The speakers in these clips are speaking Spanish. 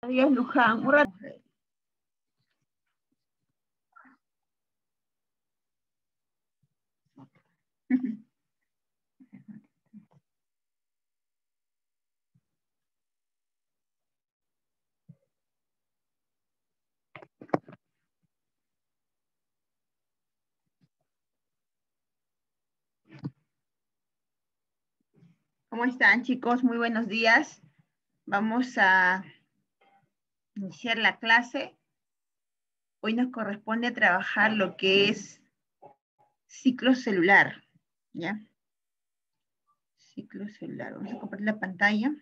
días, Luján. Un rato. ¿Cómo están, chicos? Muy buenos días. Vamos a iniciar la clase. Hoy nos corresponde trabajar lo que es ciclo celular, ¿ya? Ciclo celular. Vamos a compartir la pantalla.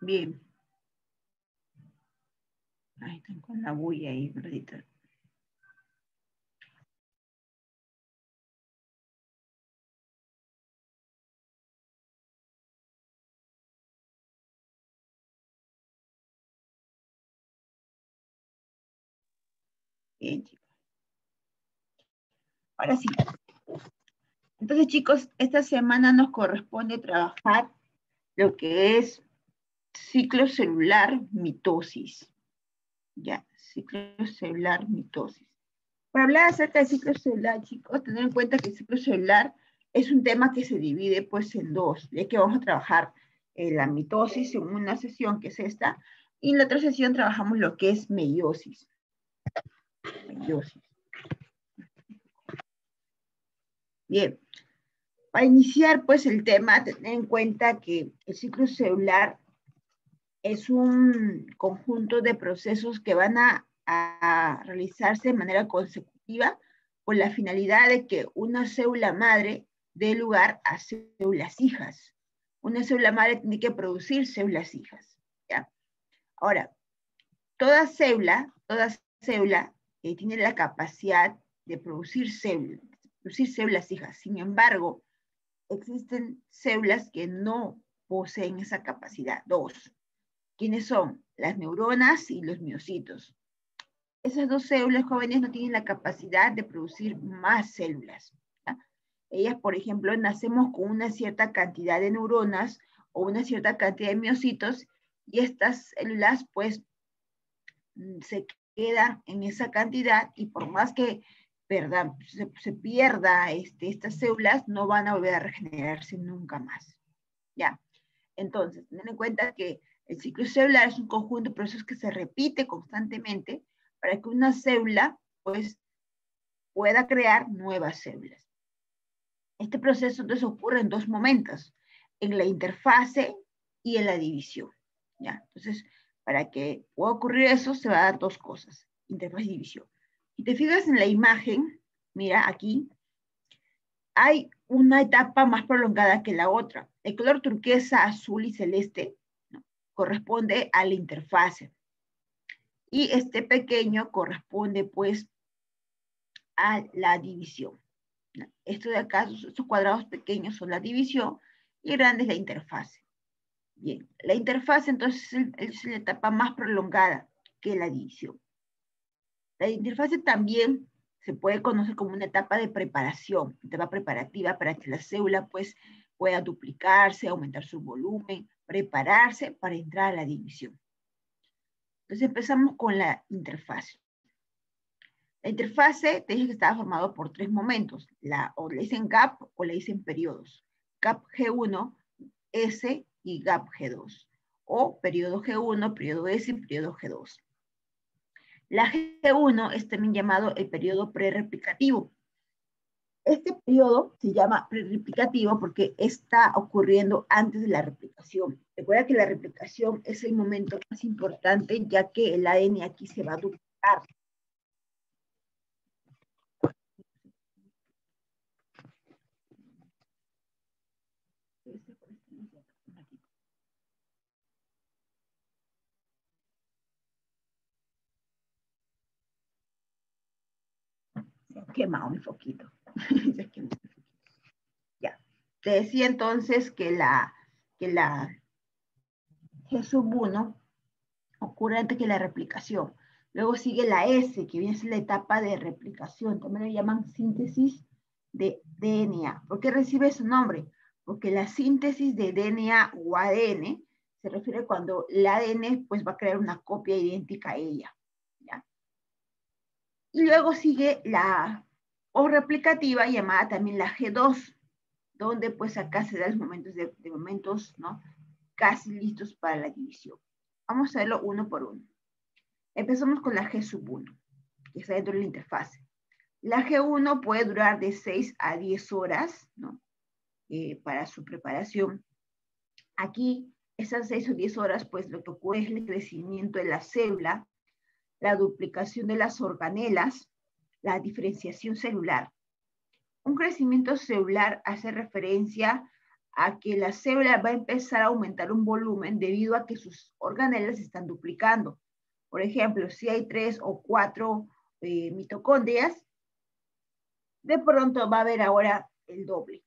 Bien. Ahí están con la bulla ahí, verdad. Bien, chicos. Ahora sí. Entonces, chicos, esta semana nos corresponde trabajar lo que es ciclo celular mitosis. Ya, ciclo celular mitosis. Para hablar acerca del ciclo celular, chicos, tener en cuenta que el ciclo celular es un tema que se divide pues en dos, ya que vamos a trabajar la mitosis en una sesión que es esta, y en la otra sesión trabajamos lo que es meiosis. Meiosis. Bien, para iniciar pues el tema, tener en cuenta que el ciclo celular es un conjunto de procesos que van a realizarse de manera consecutiva con la finalidad de que una célula madre dé lugar a células hijas. Una célula madre tiene que producir células hijas, ¿ya? Ahora, toda célula tiene la capacidad de producir células hijas. Sin embargo, existen células que no poseen esa capacidad. Dos. ¿Quiénes son? Las neuronas y los miocitos. Esas dos células jóvenes no tienen la capacidad de producir más células, ¿ya? Ellas, por ejemplo, nacemos con una cierta cantidad de neuronas o una cierta cantidad de miocitos y estas células pues se quedan en esa cantidad y por más que se pierda estas células, no van a volver a regenerarse nunca más, ¿ya? Entonces, ten en cuenta que el ciclo celular es un conjunto de procesos que se repite constantemente para que una célula, pues, pueda crear nuevas células. Este proceso entonces ocurre en dos momentos, en la interfase y en la división, ¿ya? Entonces, para que pueda ocurrir eso, se va a dar dos cosas, interfase y división. Si te fijas en la imagen, mira aquí, hay una etapa más prolongada que la otra. El color turquesa, azul y celeste, ¿no?, corresponde a la interfase. Y este pequeño corresponde, pues, a la división, ¿no? Esto de acá, estos cuadrados pequeños son la división y grande es la interfase. Bien, la interfase entonces es la etapa más prolongada que la división. La interfase también se puede conocer como una etapa de preparación, etapa preparativa para que la célula pues pueda duplicarse, aumentar su volumen, prepararse para entrar a la división. Entonces empezamos con la interfase. La interfase, te dije que estaba formado por tres momentos, o le dicen gap o le dicen periodos. Gap G1, S y gap G2. O periodo G1, periodo S y periodo G2. La G1 es también llamado el periodo prereplicativo. Este periodo se llama prereplicativo porque está ocurriendo antes de la replicación. Recuerda que la replicación es el momento más importante, ya que el ADN aquí se va a duplicar. Se ha quemado mi foquito. Ya. Te decía entonces que la G1 ocurre antes que la replicación. Luego sigue la S, que viene a ser la etapa de replicación. También le llaman síntesis de DNA. ¿Por qué recibe su nombre? Porque la síntesis de DNA o ADN se refiere cuando el ADN pues, va a crear una copia idéntica a ella. ¿Ya? Y luego sigue la O replicativa, llamada también la G2, donde pues acá se dan los momentos de momentos, ¿no? Casi listos para la división. Vamos a verlo uno por uno. Empezamos con la G1, que está dentro de la interfase. La G1 puede durar de 6 a 10 horas, ¿no? Para su preparación. Aquí, esas 6 o 10 horas, pues lo que ocurre es el crecimiento de la célula, la duplicación de las organelas, la diferenciación celular. Un crecimiento celular hace referencia a que la célula va a empezar a aumentar un volumen debido a que sus organelas se están duplicando. Por ejemplo, si hay 3 o 4 mitocondrias, de pronto va a haber ahora el doble.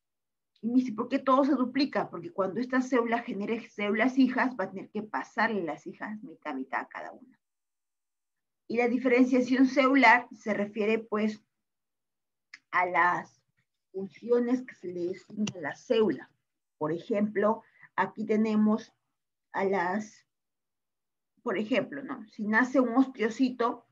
Y me dice, ¿por qué todo se duplica? Porque cuando esta célula genere células hijas, va a tener que pasarle las hijas mitad a mitad a cada una. Y la diferenciación celular se refiere pues a las funciones que se le designan a la célula. Por ejemplo, aquí tenemos a las, por ejemplo, ¿no? Si nace un osteocito,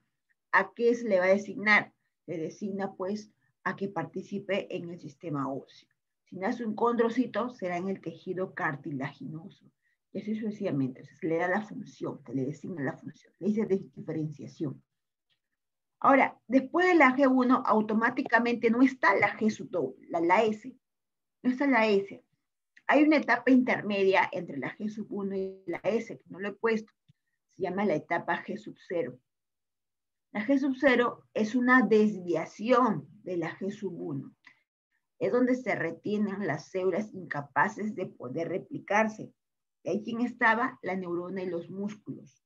¿a qué se le va a designar? Le designa pues a que participe en el sistema óseo. Si nace un condrocito, será en el tejido cartilaginoso. Y así sucesivamente. Entonces, le da la función, se le designa la función. Le dice de diferenciación. Ahora, después de la G1, automáticamente no está la G2, la S. No está la S. Hay una etapa intermedia entre la G1 y la S, que no lo he puesto. Se llama la etapa G0. La G0 es una desviación de la G1. Es donde se retienen las células incapaces de poder replicarse. Y ahí quién estaba, la neurona y los músculos.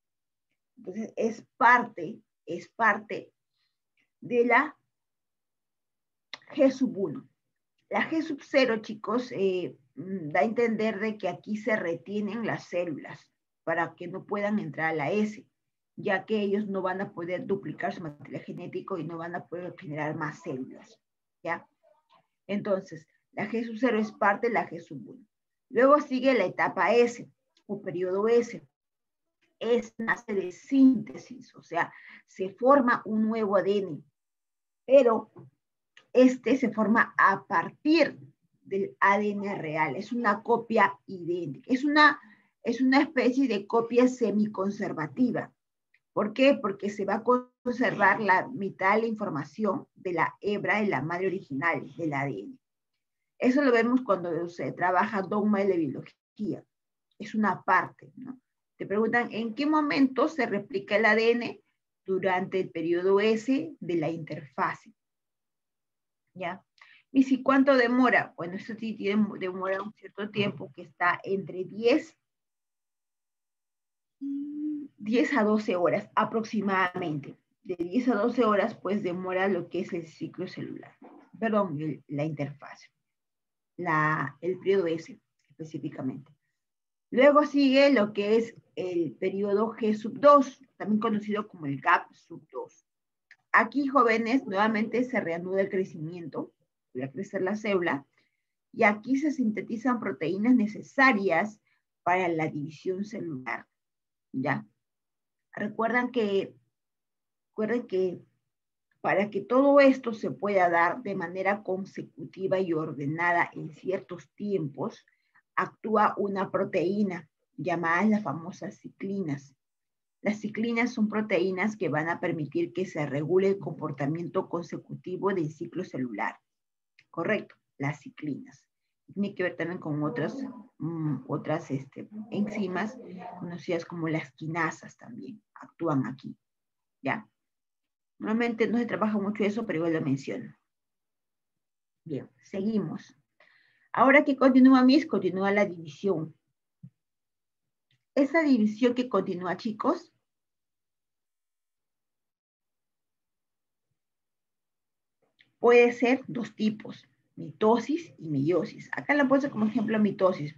Entonces es parte de la G1. La G0, chicos, da a entender de que aquí se retienen las células para que no puedan entrar a la S, ya que ellos no van a poder duplicar su material genético y no van a poder generar más células, ¿ya? Entonces, la G0 es parte de la G1. Luego sigue la etapa S, o periodo S. Nace de síntesis, o sea, se forma un nuevo ADN, pero este se forma a partir del ADN real, es una copia idéntica, es una especie de copia semiconservativa. ¿Por qué? Porque se va a conservar la mitad de la información de la hebra de la madre original del ADN. Eso lo vemos cuando se trabaja dogma de la biología. Es una parte, ¿no? Te preguntan, ¿en qué momento se replica el ADN? Durante el periodo S de la interfase. ¿Ya? ¿Y si cuánto demora? Bueno, esto demora un cierto tiempo que está entre 10 a 12 horas aproximadamente. De 10 a 12 horas, pues demora lo que es el ciclo celular. Perdón, la interfase. El periodo S específicamente. Luego sigue lo que es el periodo G2, también conocido como el GAP2. Aquí, jóvenes, nuevamente se reanuda el crecimiento, va a crecer la célula, y aquí se sintetizan proteínas necesarias para la división celular. ¿Ya? Recuerden que para que todo esto se pueda dar de manera consecutiva y ordenada en ciertos tiempos, actúa una proteína llamada las famosas ciclinas. Las ciclinas son proteínas que van a permitir que se regule el comportamiento consecutivo del ciclo celular. Correcto, las ciclinas. Tiene que ver también con otras enzimas conocidas como las quinasas también, actúan aquí. ¿Ya? Normalmente no se trabaja mucho eso, pero igual lo menciono. Bien, seguimos. Ahora que continúa MIS, continúa la división. Esa división que continúa, chicos, puede ser dos tipos, mitosis y meiosis. Acá la puse como ejemplo mitosis,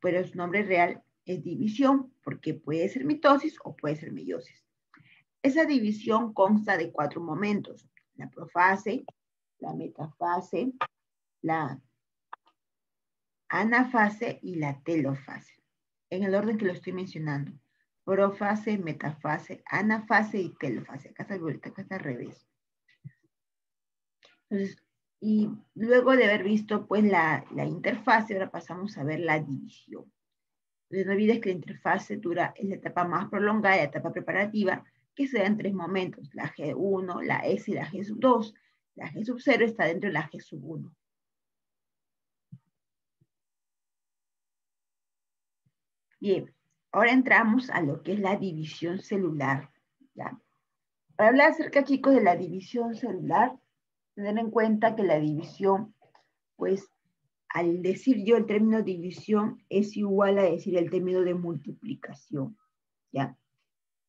pero su nombre real es división, porque puede ser mitosis o puede ser meiosis. Esa división consta de 4 momentos: la profase, la metafase, la anafase y la telofase. En el orden que lo estoy mencionando: profase, metafase, anafase y telofase. Acá está al revés. Entonces, y luego de haber visto pues la interfase, ahora pasamos a ver la división. Entonces, no olvides que la interfase dura en la etapa más prolongada, la etapa preparativa, que se da en 3 momentos: la G1, la S y la G sub 2. La G sub 0 está dentro de la G sub 1. Bien, ahora entramos a lo que es la división celular, ¿ya? Para hablar acerca, chicos, de la división celular, tener en cuenta que la división, pues, al decir yo el término división, es igual a decir el término de multiplicación, ¿ya?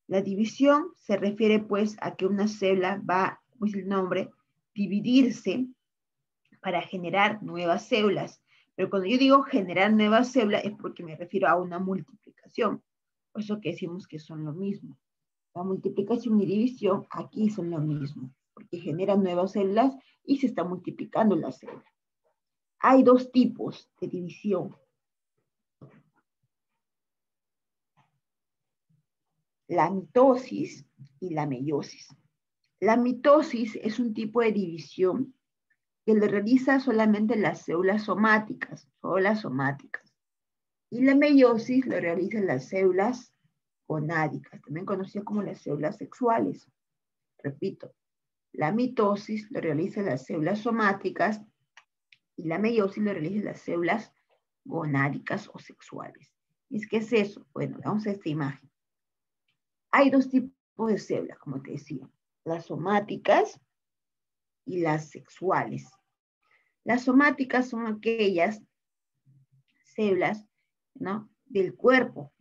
La división se refiere, pues, a que una célula va, pues el nombre, dividirse para generar nuevas células. Pero cuando yo digo generar nuevas células es porque me refiero a una multiplicación. Por eso que decimos que son lo mismo. La multiplicación y división aquí son lo mismo, porque generan nuevas células y se está multiplicando la célula. Hay 2 tipos de división: la mitosis y la meiosis. La mitosis es un tipo de división que lo realiza solamente las células somáticas, solo las somáticas. Y la meiosis lo realizan las células gonádicas, también conocidas como las células sexuales. Repito, la mitosis lo realizan las células somáticas y la meiosis lo realizan las células gonádicas o sexuales. ¿Y qué es eso? Bueno, vamos a esta imagen. Hay 2 tipos de células, como te decía: las somáticas y las sexuales. Las somáticas son aquellas células, ¿no?, del cuerpo,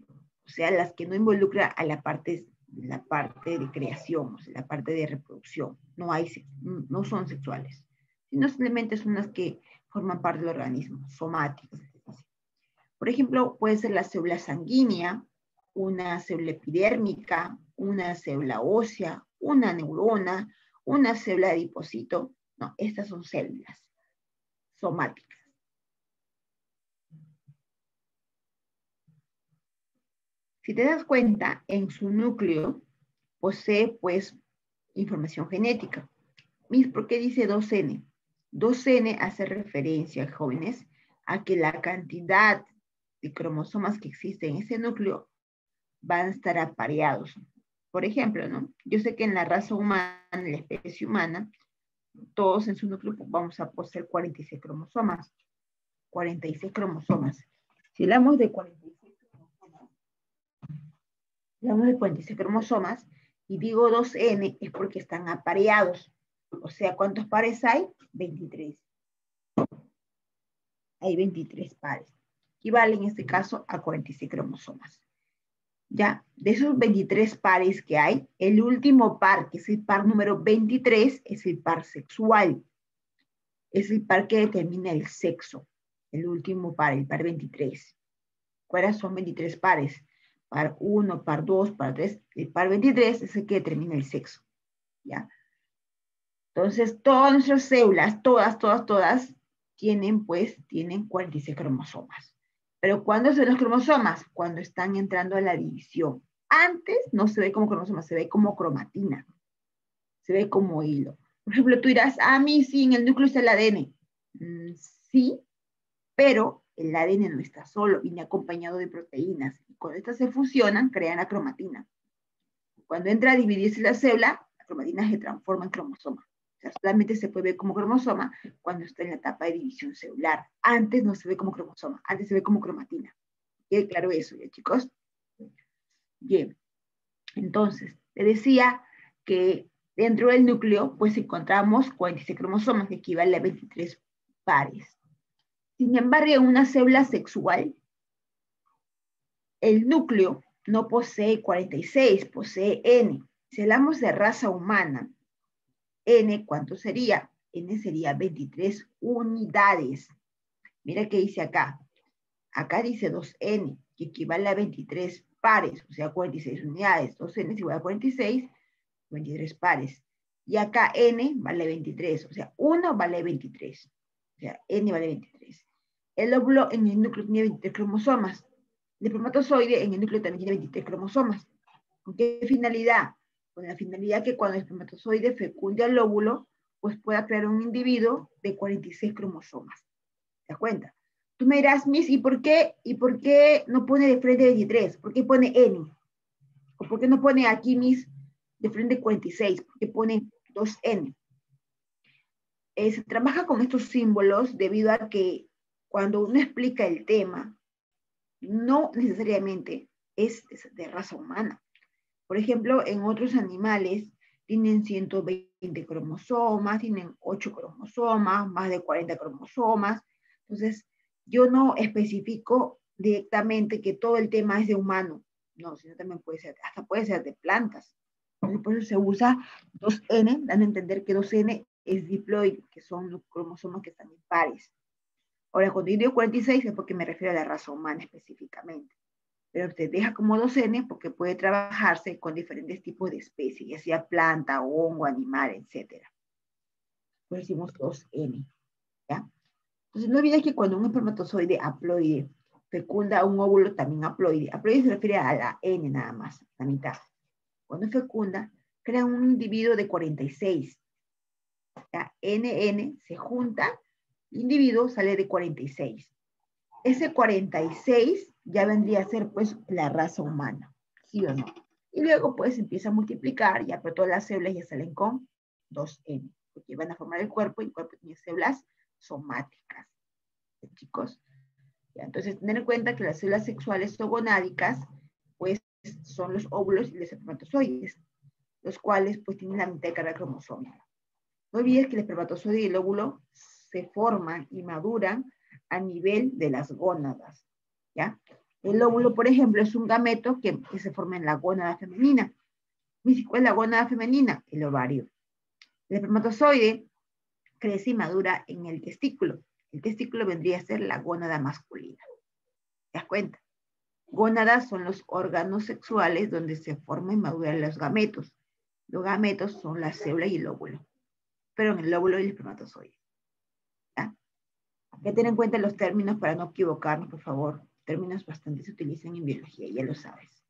o sea, las que no involucran a la parte de creación, o sea, la parte de reproducción. No son sexuales, sino simplemente son las que forman parte del organismo, somáticas. Por ejemplo, puede ser la célula sanguínea, una célula epidérmica, una célula ósea, una neurona, una célula de adipocito. No, estas son células somáticas. Si te das cuenta, en su núcleo posee, pues, información genética. ¿Por qué dice 2N? 2N hace referencia, jóvenes, a que la cantidad de cromosomas que existen en ese núcleo van a estar apareados. Por ejemplo, ¿no? Yo sé que en la raza humana, en la especie humana, todos en su núcleo vamos a poseer 46 cromosomas. 46 cromosomas. Si hablamos de 46 cromosomas, y digo 2N, es porque están apareados. O sea, ¿cuántos pares hay? 23. Hay 23 pares. Equivale en este caso a 46 cromosomas. Ya, de esos 23 pares que hay, el último par, que es el par número 23, es el par sexual. Es el par que determina el sexo. El último par, el par 23. ¿Cuáles son 23 pares? Par 1, par 2, par 3. El par 23 es el que determina el sexo. ¿Ya? Entonces, todas nuestras células, todas, tienen 46 cromosomas. Pero ¿cuándo son los cromosomas? Cuando están entrando a la división. Antes no se ve como cromosomas, se ve como cromatina. Se ve como hilo. Por ejemplo, tú dirás, mí sí, en el núcleo está el ADN. Sí, pero el ADN no está solo, viene acompañado de proteínas. Y cuando estas se fusionan, crean la cromatina. Cuando entra a dividirse la célula, la cromatina se transforma en cromosoma. O sea, solamente se puede ver como cromosoma cuando está en la etapa de división celular. Antes no se ve como cromosoma, antes se ve como cromatina. ¿Quede claro eso, ya, chicos? Bien. Entonces, te decía que dentro del núcleo, pues encontramos 46 cromosomas, que equivale a 23 pares. Sin embargo, en una célula sexual, el núcleo no posee 46, posee N. Si hablamos de raza humana, N, ¿cuánto sería? N sería 23 unidades. Mira qué dice acá. Acá dice 2N, que equivale a 23 pares, o sea, 46 unidades. 2N es igual a 46, 23 pares. Y acá N vale 23, o sea, 1 vale 23. O sea, N vale 23. El óvulo en el núcleo tiene 23 cromosomas. El espermatozoide en el núcleo también tiene 23 cromosomas. ¿Con qué finalidad? Con la finalidad que cuando el espermatozoide fecunde al óvulo, pues pueda crear un individuo de 46 cromosomas. ¿Te das cuenta? Tú me dirás, Miss, ¿y por qué no pone de frente 23? ¿Por qué pone N? ¿O por qué no pone aquí, Miss, de frente 46? ¿Por qué pone 2N? Se trabaja con estos símbolos debido a que cuando uno explica el tema, no necesariamente es de raza humana. Por ejemplo, en otros animales tienen 120 cromosomas, tienen 8 cromosomas, más de 40 cromosomas. Entonces, yo no especifico directamente que todo el tema es de humano. No, sino también puede ser, hasta puede ser de plantas. Entonces, por eso se usa 2N, dando a entender que 2N es diploide, que son los cromosomas que están en pares. Ahora, cuando yo digo 46 es porque me refiero a la raza humana específicamente. Pero usted deja como 2N porque puede trabajarse con diferentes tipos de especies, ya sea planta, hongo, animal, etc. Pues decimos 2N, ¿ya? Entonces no olvides que cuando un espermatozoide haploide fecunda un óvulo también haploide se refiere a la N nada más, la mitad. Cuando fecunda, crea un individuo de 46. ¿Ya? NN se junta, el individuo sale de 46. Ese 46 ya vendría a ser pues la raza humana, ¿sí o no? Y luego pues empieza a multiplicar, ya pero todas las células ya salen con 2N, porque van a formar el cuerpo y el cuerpo tiene células somáticas. ¿Sí, chicos? Ya, entonces tener en cuenta que las células sexuales zogonádicas pues son los óvulos y los espermatozoides, los cuales pues tienen la mitad de carga cromosómica. No olvides que el espermatozoide y el óvulo se forman y maduran a nivel de las gónadas, ¿ya? El óvulo, por ejemplo, es un gameto que se forma en la gónada femenina. ¿Cuál es la gónada femenina? El ovario. El espermatozoide crece y madura en el testículo. El testículo vendría a ser la gónada masculina. ¿Te das cuenta? Gónadas son los órganos sexuales donde se forman y maduran los gametos. Los gametos son la célula y el óvulo. Pero en el óvulo y el espermatozoide. ¿Ya? Hay que tener en cuenta los términos para no equivocarnos, por favor. Términos bastante se utilizan en biología, ya lo sabes.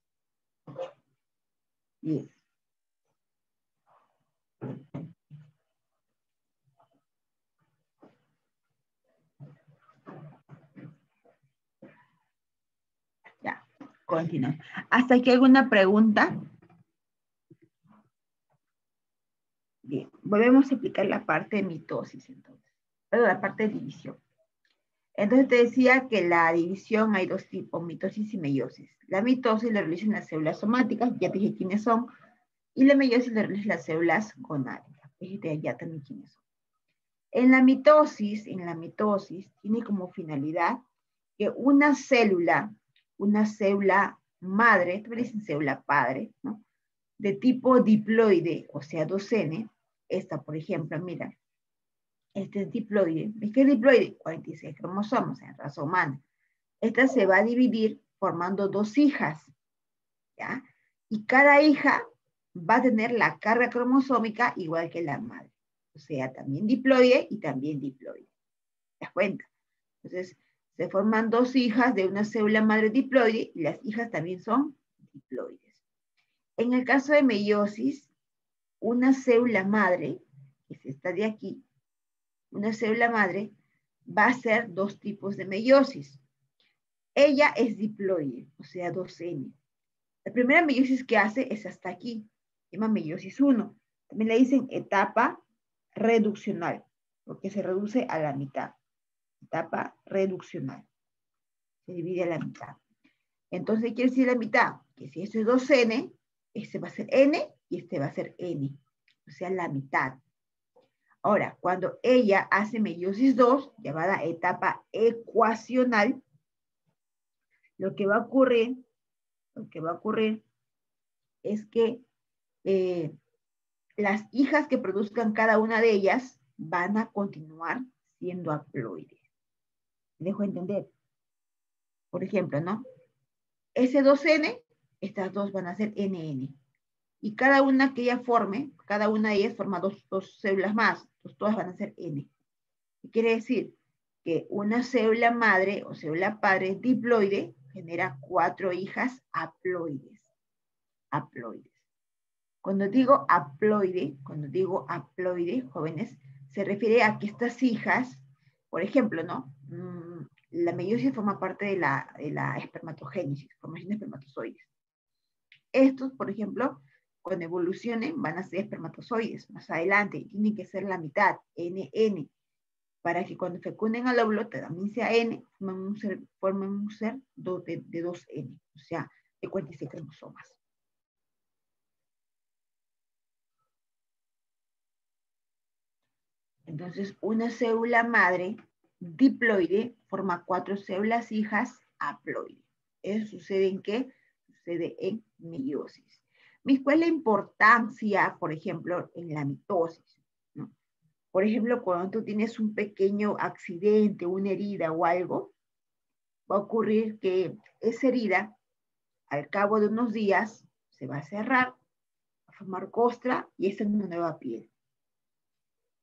Bien. Ya, continuamos. ¿Hasta aquí alguna pregunta? Bien, volvemos a explicar la parte de mitosis entonces. Perdón, la parte de división. Entonces te decía que la división hay dos tipos, mitosis y meiosis. La mitosis la realizan las células somáticas, ya te dije quiénes son, y la meiosis la realizan las células gonádicas. Fíjate ya también quiénes son. En la mitosis tiene como finalidad que una célula madre, esto le dicen célula padre, ¿no? De tipo diploide, o sea 2N, esta por ejemplo, mira, este es diploide. ¿Ves qué es diploide? 46 cromosomas en raza humana. Esta se va a dividir formando dos hijas, ¿ya? Y cada hija va a tener la carga cromosómica igual que la madre. O sea, también diploide y también diploide. ¿Te das cuenta? Entonces, se forman dos hijas de una célula madre diploide y las hijas también son diploides. En el caso de meiosis, una célula madre, que es esta de aquí, una célula madre va a hacer dos tipos de meiosis. Ella es diploide, o sea, 2N. La primera meiosis que hace es hasta aquí, se llama meiosis 1. También le dicen etapa reduccional, porque se reduce a la mitad. Etapa reduccional. Se divide a la mitad. Entonces, ¿qué quiere decir la mitad? Que si esto es 2N, este va a ser N y este va a ser N. O sea, la mitad. Ahora, cuando ella hace meiosis 2, llamada etapa ecuacional, lo que va a ocurrir es que las hijas que produzcan cada una de ellas van a continuar siendo haploides. ¿Me dejo entender? Por ejemplo, ¿no? S2N, estas dos van a ser NN. Y cada una que ella forme, cada una de ellas forma dos células más. Entonces todas van a ser N. ¿Qué quiere decir? Que una célula madre o célula padre diploide genera 4 hijas haploides. Haploides. Cuando digo haploide, jóvenes, se refiere a que estas hijas, por ejemplo, ¿no? La meiosis forma parte de la espermatogénesis, formación de espermatozoides. Estos, por ejemplo, cuando evolucionen van a ser espermatozoides más adelante y tienen que ser la mitad, NN, para que cuando fecunden al óvulo también sea N, formen un ser de 2N, o sea, de 46 cromosomas. Entonces, una célula madre diploide forma 4 células hijas haploides. ¿Eso sucede en qué? Sucede en meiosis. ¿Cuál es la importancia, por ejemplo, en la mitosis? ¿No? Por ejemplo, cuando tú tienes un pequeño accidente, una herida o algo, va a ocurrir que esa herida, al cabo de unos días, se va a cerrar, va a formar costra y esa es una nueva piel.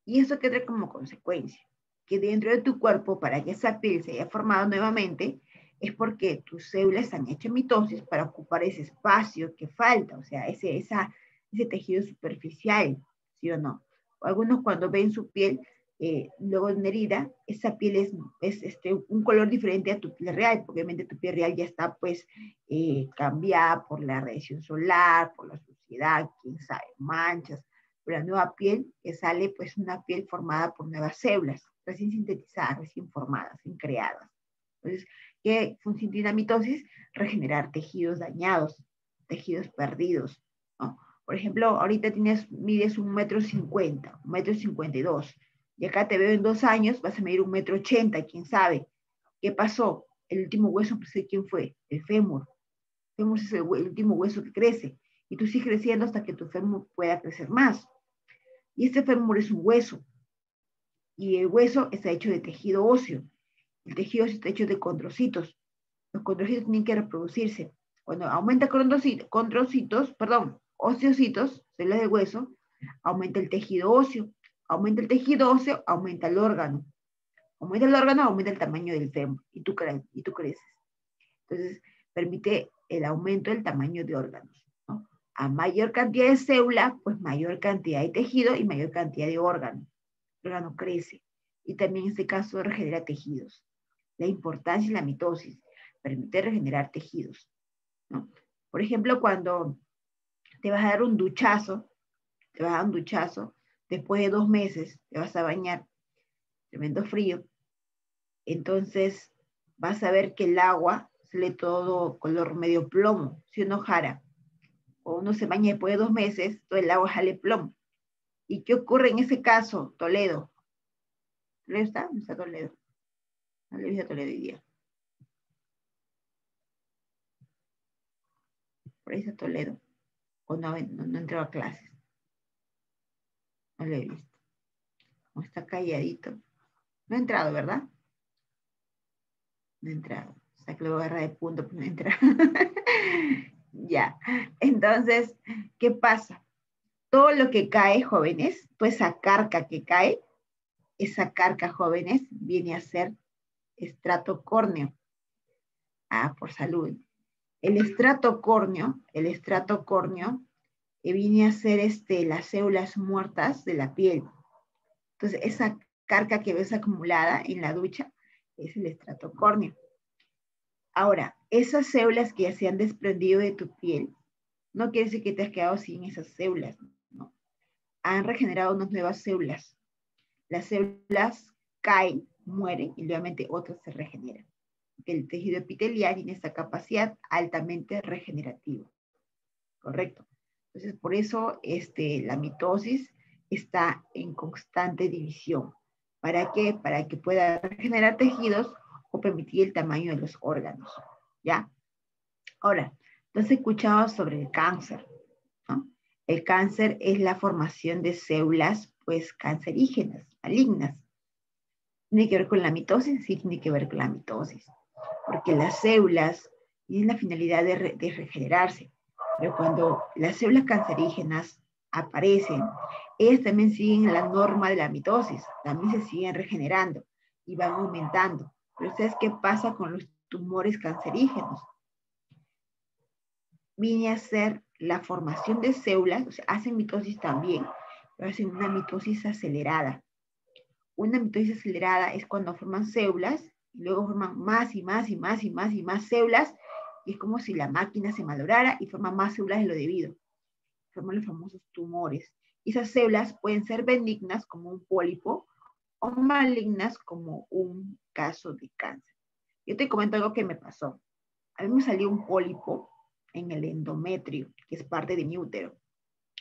Y eso que trae como consecuencia que dentro de tu cuerpo, para que esa piel se haya formado nuevamente, es porque tus células han hecho mitosis para ocupar ese espacio que falta, o sea, ese tejido superficial, ¿sí o no? O algunos cuando ven su piel, luego de una herida, esa piel es un color diferente a tu piel real, porque obviamente tu piel real ya está pues cambiada por la radiación solar, por la suciedad, quién sabe, manchas. La nueva piel que sale, pues una piel formada por nuevas células, recién sintetizadas, recién formadas, recién creadas. Entonces, ¿qué función tiene la mitosis? Regenerar tejidos dañados, tejidos perdidos, ¿no? Por ejemplo, ahorita mides 1,50 m, 1,52 m, y acá te veo en 2 años, vas a medir 1,80 m, quién sabe. ¿Qué pasó? El último hueso, pues, ¿quién fue? El fémur. El fémur es el último hueso que crece, y tú sigues creciendo hasta que tu fémur pueda crecer más. Y este fémur es un hueso, y el hueso está hecho de tejido óseo. El tejido óseo está hecho de condrocitos. Los condrocitos tienen que reproducirse. Cuando aumenta ociositos, células de hueso, aumenta el tejido óseo. Aumenta el tejido óseo, aumenta el órgano. Aumenta el órgano, aumenta el tamaño del fémur, y tú creces. Entonces, permite el aumento del tamaño de órganos, ¿no? A mayor cantidad de células, pues mayor cantidad de tejido y mayor cantidad de órgano. El órgano crece. Y también en este caso regenera tejidos. La importancia de la mitosis, permite regenerar tejidos, ¿no? Por ejemplo, cuando te vas a dar un duchazo, después de 2 meses te vas a bañar, tremendo frío, entonces vas a ver que el agua sale todo color medio plomo, ¿sí o no, Jara? O uno se baña después de 2 meses, todo el agua sale plomo. ¿Y qué ocurre en ese caso, Toledo? ¿Toledo está? ¿Dónde está Toledo? No le dije a Toledo hoy día. Por ahí está Toledo. O no entró a clases. No lo he visto. O está calladito. No ha entrado, ¿verdad? No ha entrado. O sea que lo voy a agarrar de punto, pero no ha entrado. Ya. Entonces, ¿qué pasa? Todo lo que cae, jóvenes, pues esa carga que cae, esa carga, jóvenes, viene a ser estrato córneo. Ah, por salud. El estrato córneo viene a ser las células muertas de la piel. Entonces, esa carga que ves acumulada en la ducha es el estrato córneo. Ahora, esas células que ya se han desprendido de tu piel, no quiere decir que te has quedado sin esas células, ¿no? Han regenerado unas nuevas células. Las células caen, mueren y nuevamente otras se regeneran. El tejido epitelial tiene esta capacidad altamente regenerativa. ¿Correcto? Entonces, por eso la mitosis está en constante división. ¿Para qué? Para que pueda regenerar tejidos o permitir el tamaño de los órganos. ¿Ya? Ahora, ¿tú has escuchado sobre el cáncer? ¿No? El cáncer es la formación de células, pues, cancerígenas, malignas. ¿Tiene que ver con la mitosis? Sí, tiene que ver con la mitosis. Porque las células tienen la finalidad de regenerarse. Pero cuando las células cancerígenas aparecen, ellas también siguen la norma de la mitosis, también se siguen regenerando y van aumentando. Pero ¿sabes qué pasa con los tumores cancerígenos? Viene a ser la formación de células, o sea, hacen mitosis también, pero hacen una mitosis acelerada. Una mitosis acelerada es cuando forman células y luego forman más y más y más y más y más células, y es como si la máquina se malograra y forma más células de lo debido. Forman los famosos tumores. Y esas células pueden ser benignas como un pólipo o malignas como un caso de cáncer. Yo te comento algo que me pasó. A mí me salió un pólipo en el endometrio, que es parte de mi útero.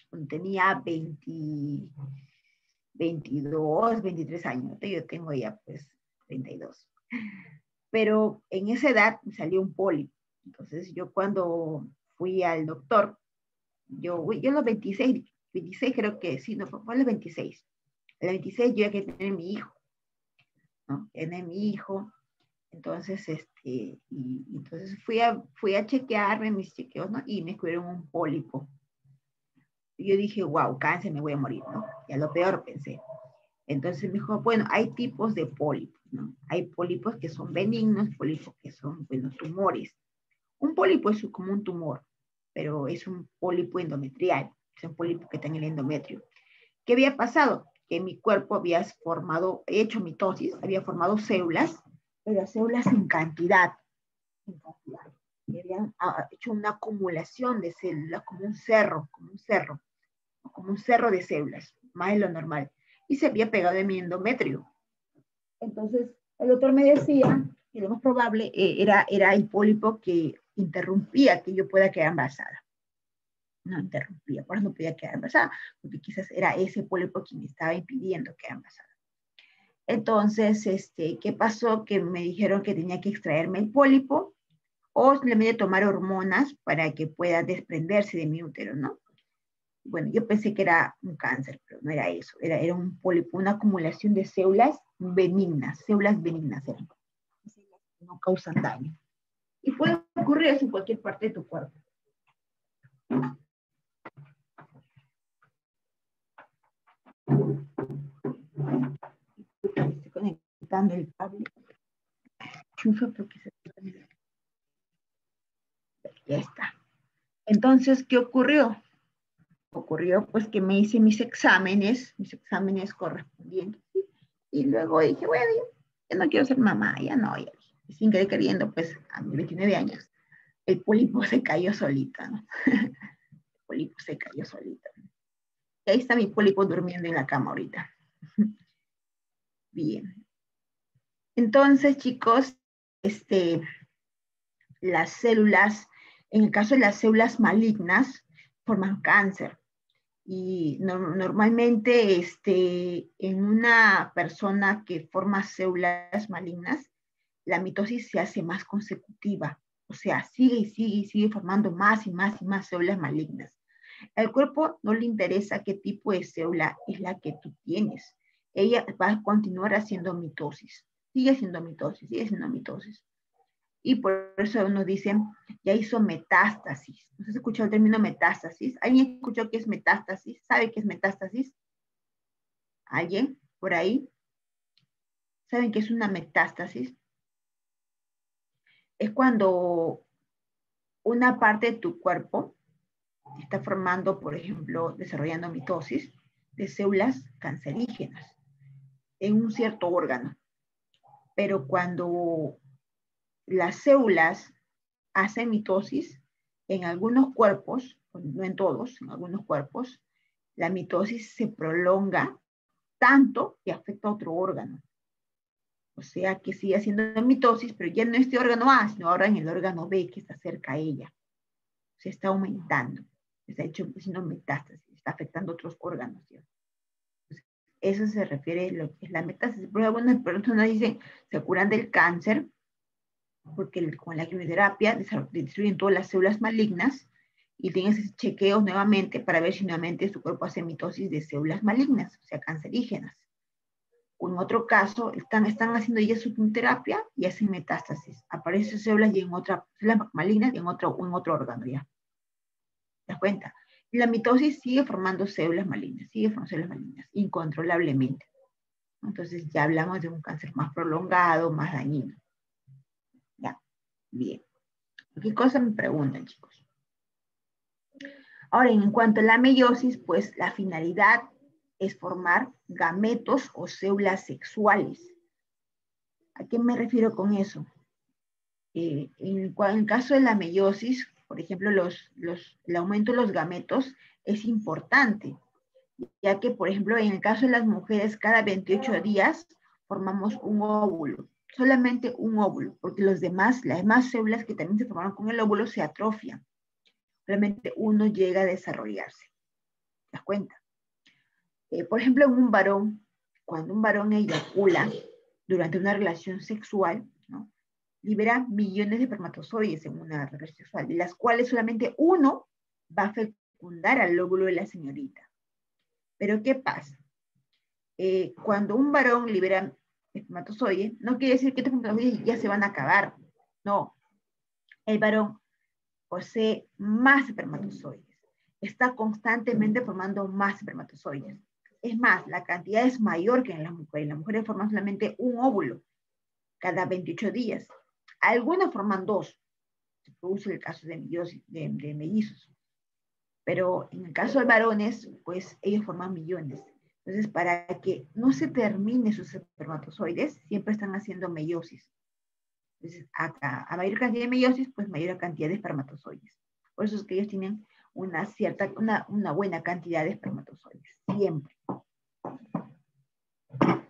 Cuando tenía 22, 23 años. Yo tengo ya pues 32. Pero en esa edad me salió un pólipo. Entonces yo cuando fui al doctor, yo a los 26 creo que sí, no, fue a los 26. A los 26 yo ya que tener mi hijo, ¿no? Tener mi hijo. Entonces, entonces fui a chequearme mis chequeos, ¿no? Y me descubrieron un pólipo. Y yo dije, wow, cáncer, me voy a morir, ¿no? Ya lo peor pensé. Entonces me dijo, bueno, hay tipos de pólipos, ¿no? Hay pólipos que son benignos, pólipos que son, bueno, tumores. Un pólipo es como un tumor, pero es un pólipo endometrial, es un pólipo que está en el endometrio. ¿Qué había pasado? Que mi cuerpo había formado, hecho mitosis, había formado células, pero células en cantidad. Y habían hecho una acumulación de células, como un cerro de células, más de lo normal. Y se había pegado en mi endometrio. Entonces, el doctor me decía que lo más probable era el pólipo que interrumpía que yo pueda quedar embarazada. No interrumpía, por eso no podía quedar embarazada, porque quizás era ese pólipo que me estaba impidiendo quedar embarazada. Entonces, ¿qué pasó? Que me dijeron que tenía que extraerme el pólipo o simplemente tomar hormonas para que pueda desprenderse de mi útero, ¿no? Bueno, yo pensé que era un cáncer, pero no era eso, era un pólipo, una acumulación de células benignas eran, que no causan daño. Y puede ocurrir eso en cualquier parte de tu cuerpo. Estoy conectando el cable. Chufa porque se... Ya está. Entonces, ¿qué ocurrió? Ocurrió pues que me hice mis exámenes correspondientes, y luego dije, bueno, ya no quiero ser mamá, ya no, ya dije. Y sin querer queriendo, pues a mis 29 años, el pólipo se cayó solita, ¿no? El pólipo se cayó solita. Y ahí está mi pólipo durmiendo en la cama ahorita. Bien. Entonces, chicos, las células, en el caso de las células malignas, forman cáncer. Y normalmente en una persona que forma células malignas, la mitosis se hace más consecutiva. O sea, sigue y sigue y sigue formando más y más y más células malignas. Al cuerpo no le interesa qué tipo de célula es la que tú tienes. Ella va a continuar haciendo mitosis. Sigue haciendo mitosis, sigue haciendo mitosis. Y por eso uno dice, ya hizo metástasis. ¿No se escuchó el término metástasis? ¿Alguien escuchó qué es metástasis? ¿Sabe qué es metástasis? ¿Alguien por ahí? ¿Saben qué es una metástasis? Es cuando una parte de tu cuerpo está formando, por ejemplo, desarrollando mitosis de células cancerígenas en un cierto órgano. Pero cuando las células hacen mitosis, en algunos cuerpos, no en todos, en algunos cuerpos, la mitosis se prolonga tanto que afecta a otro órgano. O sea que sigue haciendo mitosis, pero ya no en este órgano A, sino ahora en el órgano B que está cerca a ella. Se está aumentando, está haciendo metástasis, está afectando otros órganos. ¿Sí? Entonces, eso se refiere a lo que es la metástasis. Por algunas personas dicen, se curan del cáncer, porque con la quimioterapia destruyen todas las células malignas y tienes chequeos nuevamente para ver si nuevamente su cuerpo hace mitosis de células malignas, o sea, cancerígenas. O en otro caso, están haciendo ya su quimioterapia y hacen metástasis. Aparecen células y en otra, células malignas y en otro órgano ya. ¿Te das cuenta? Y la mitosis sigue formando células malignas, incontrolablemente. Entonces ya hablamos de un cáncer más prolongado, más dañino. Ya, bien. ¿Qué cosa me preguntan, chicos? Ahora, en cuanto a la meiosis, pues la finalidad es formar gametos o células sexuales. ¿A qué me refiero con eso? En el caso de la meiosis, por ejemplo, el aumento de los gametos es importante, ya que, por ejemplo, en el caso de las mujeres, cada 28 días formamos un óvulo, solamente un óvulo, porque las demás células que también se formaron con el óvulo se atrofian. Realmente uno llega a desarrollarse. ¿Te das cuenta? Por ejemplo, en un varón, cuando un varón eyacula durante una relación sexual, ¿no?, libera millones de espermatozoides en una relación sexual, de las cuales solamente uno va a fecundar al óvulo de la señorita. Pero ¿qué pasa? Cuando un varón libera espermatozoides, no quiere decir que estos espermatozoides ya se van a acabar. No. El varón posee más espermatozoides. Está constantemente formando más espermatozoides. Es más, la cantidad es mayor que en las mujeres. Las mujeres forman solamente un óvulo cada 28 días. Algunos forman 2. Se produce el caso de mellizos. Pero en el caso de varones, pues ellos forman millones. Entonces, para que no se termine sus espermatozoides, siempre están haciendo meiosis. Entonces, a mayor cantidad de meiosis, pues mayor cantidad de espermatozoides. Por eso es que ellos tienen una buena cantidad de espermatozoides, siempre.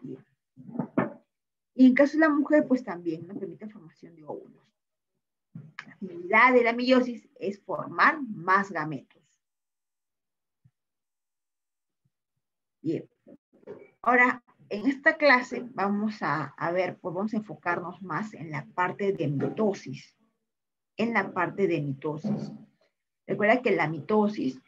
Bien. Y en caso de la mujer, pues también no permite formación de óvulos. La finalidad de la meiosis es formar más gametos. Bien. Ahora, en esta clase vamos a ver, pues vamos a enfocarnos más en la parte de mitosis. Recuerda que la mitosis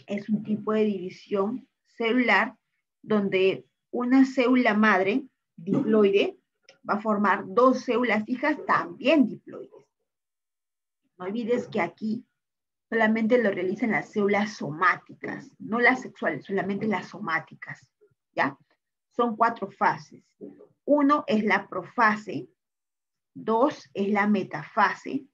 es un tipo de división celular donde una célula madre, diploide, va a formar 2 células hijas también diploides. No olvides que aquí solamente lo realizan las células somáticas, no las sexuales, solamente las somáticas, ¿ya? Son 4 fases. 1 es la profase, 2 es la metafase.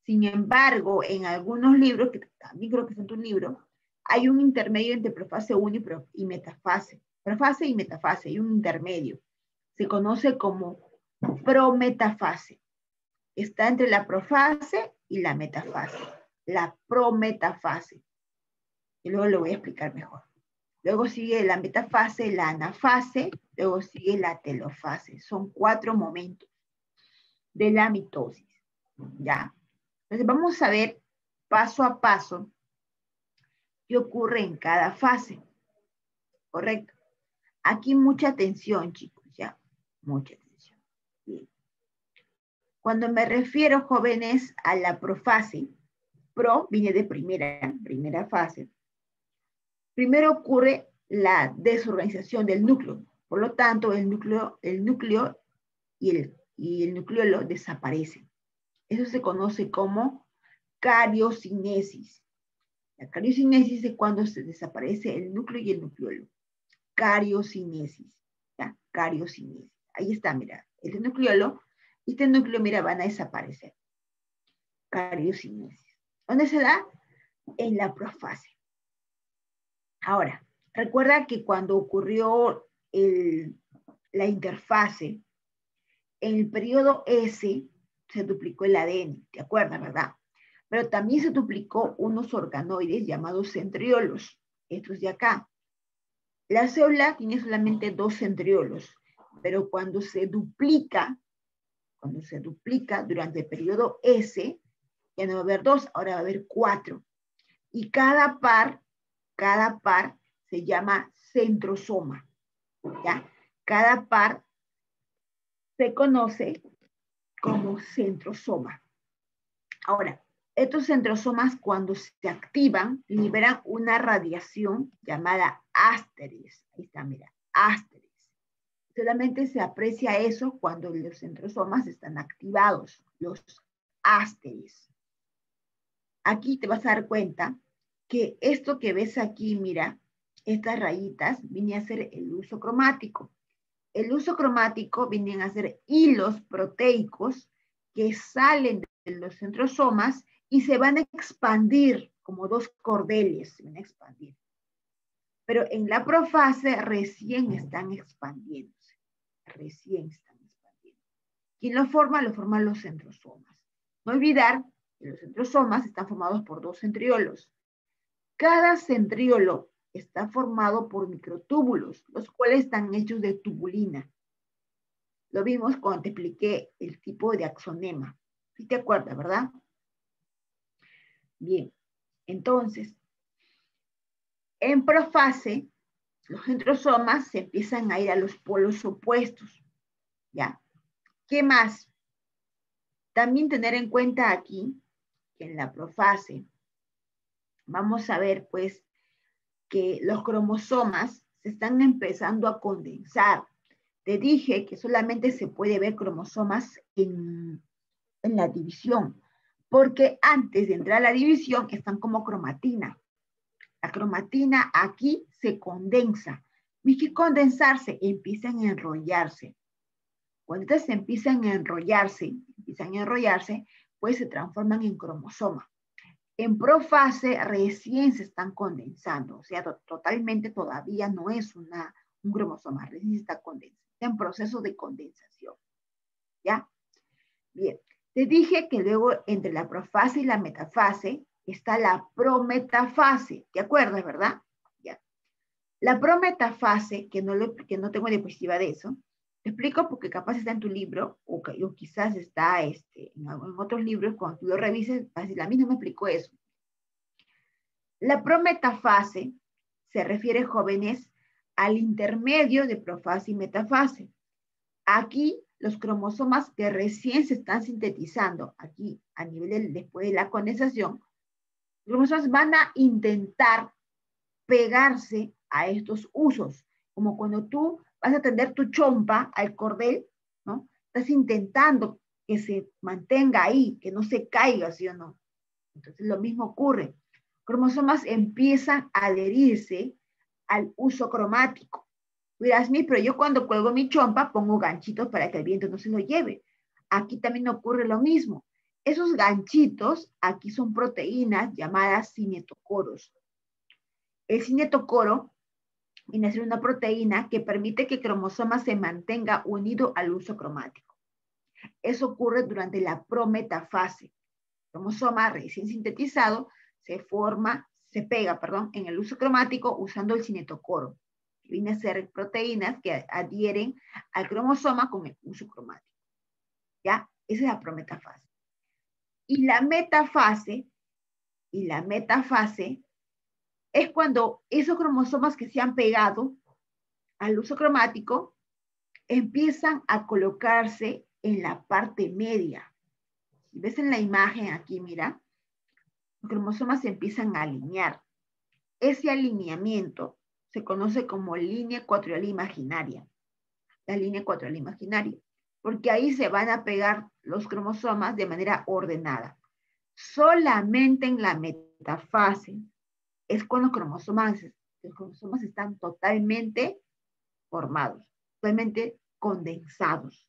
Sin embargo, en algunos libros, que también creo que son tu libro, hay un intermedio entre profase 1 y metafase. Profase y metafase, hay un intermedio. Se conoce como prometafase. Está entre la profase y la metafase. La prometafase. Y luego lo voy a explicar mejor. Luego sigue la metafase, la anafase, luego sigue la telofase. Son 4 momentos de la mitosis. ¿Ya? Entonces vamos a ver paso a paso qué ocurre en cada fase. ¿Correcto? Aquí mucha atención, chicos, ¿ya? Mucha atención. Bien. Cuando me refiero, jóvenes, a la profase, pro viene de primera fase. Primero ocurre la desorganización del núcleo. Por lo tanto, el núcleo y el nucleolo desaparecen. Eso se conoce como cariocinesis. La cariocinesis es cuando se desaparece el núcleo y el nucleolo. Cariocinesis. ¿Ya? Cariocinesis. Ahí está, mira. Este nucleolo y este núcleo, mira, van a desaparecer. Cariocinesis. ¿Dónde se da? En la profase. Ahora, recuerda que cuando ocurrió la interfase, en el periodo S se duplicó el ADN, ¿te acuerdas, verdad? Pero también se duplicó unos organoides llamados centriolos, estos de acá. La célula tiene solamente 2 centriolos, pero cuando se duplica durante el periodo S, ya no va a haber 2, ahora va a haber 4. Y cada par se llama centrosoma, ¿ya? Cada par se conoce como centrosoma. Ahora, estos centrosomas cuando se activan liberan una radiación llamada ásteres. Ahí está, mira, ásteres. Solamente se aprecia eso cuando los centrosomas están activados, los ásteres. aquí te vas a dar cuenta que esto que ves aquí, mira, estas rayitas, viene a ser el uso cromático. El uso cromático vienen a ser hilos proteicos que salen de los centrosomas y se van a expandir como dos cordeles, se van a expandir. Pero en la profase recién están expandiéndose, recién están expandiendo. ¿Quién lo forma? Lo forman los centrosomas. No olvidar que los centrosomas están formados por dos centriolos. Cada centriolo está formado por microtúbulos, los cuales están hechos de tubulina. Lo vimos cuando te expliqué el tipo de axonema. ¿Sí te acuerdas, verdad? Bien, entonces, en profase, los centrosomas se empiezan a ir a los polos opuestos. ¿Ya? ¿Qué más? También tener en cuenta aquí que en la profase vamos a ver, pues, que los cromosomas se están empezando a condensar. Te dije que solamente se puede ver cromosomas en la división, porque antes de entrar a la división están como cromatina. La cromatina aquí se condensa. ¿Y qué condensarse? Empiezan a enrollarse. Cuando estas empiezan a enrollarse, pues se transforman en cromosoma. En profase recién se están condensando, o sea, totalmente todavía no es un cromosoma, recién se está condensando, está en proceso de condensación. ¿Ya? Bien, te dije que luego entre la profase y la metafase está la prometafase, ¿te acuerdas, verdad? Ya. La prometafase, que no tengo diapositiva de eso, te explico porque capaz está en tu libro, o quizás está en otros libros, cuando tú lo revises, vas a decir, a mí no me explicó eso. La prometafase se refiere, jóvenes, al intermedio de profase y metafase. Aquí, los cromosomas que recién se están sintetizando, aquí a nivel después de la condensación, los cromosomas van a intentar pegarse a estos usos, como cuando tú vas a tender tu chompa al cordel, ¿no? Estás intentando que se mantenga ahí, que no se caiga, ¿sí o no? Entonces lo mismo ocurre. Cromosomas empiezan a adherirse al uso cromático. Dirás, pero yo cuando cuelgo mi chompa pongo ganchitos para que el viento no se lo lleve. Aquí también ocurre lo mismo. Esos ganchitos aquí son proteínas llamadas cinetocoros. El cinetocoro viene a ser una proteína que permite que el cromosoma se mantenga unido al uso cromático. Eso ocurre durante la prometafase. El cromosoma recién sintetizado se pega en el uso cromático usando el cinetocoro, que viene a ser proteínas que adhieren al cromosoma con el uso cromático. ¿Ya? Esa es la prometafase. Y la metafase es cuando esos cromosomas que se han pegado al uso cromático empiezan a colocarse en la parte media. Si ves en la imagen aquí, mira, los cromosomas se empiezan a alinear. Ese alineamiento se conoce como línea ecuatorial imaginaria. La línea ecuatorial imaginaria. Porque ahí se van a pegar los cromosomas de manera ordenada. Solamente en la metafase es cuando los cromosomas están totalmente formados, totalmente condensados.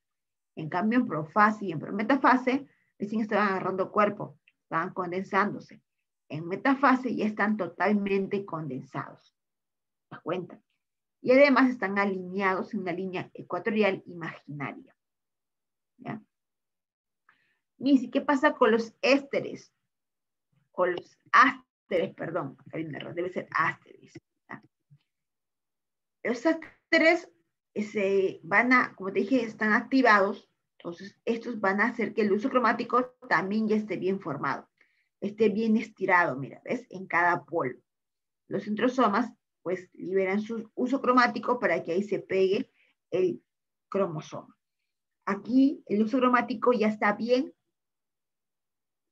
En cambio, en profase y en metafase, recién estaban agarrando cuerpo, estaban condensándose. En metafase ya están totalmente condensados. ¿Te das cuenta? Y además están alineados en una línea ecuatorial imaginaria. ¿Ya? Misi, ¿qué pasa con los ésteres? Con los ásteres, perdón. Acá hay un error, debe ser ásteres. ¿Ya? Los ásteres como te dije, están activados. Entonces, estos van a hacer que el uso cromático también ya esté bien formado. Esté bien estirado, mira, ¿ves? En cada polo. Los centrosomas, pues, liberan su uso cromático para que ahí se pegue el cromosoma. Aquí el uso cromático ya está bien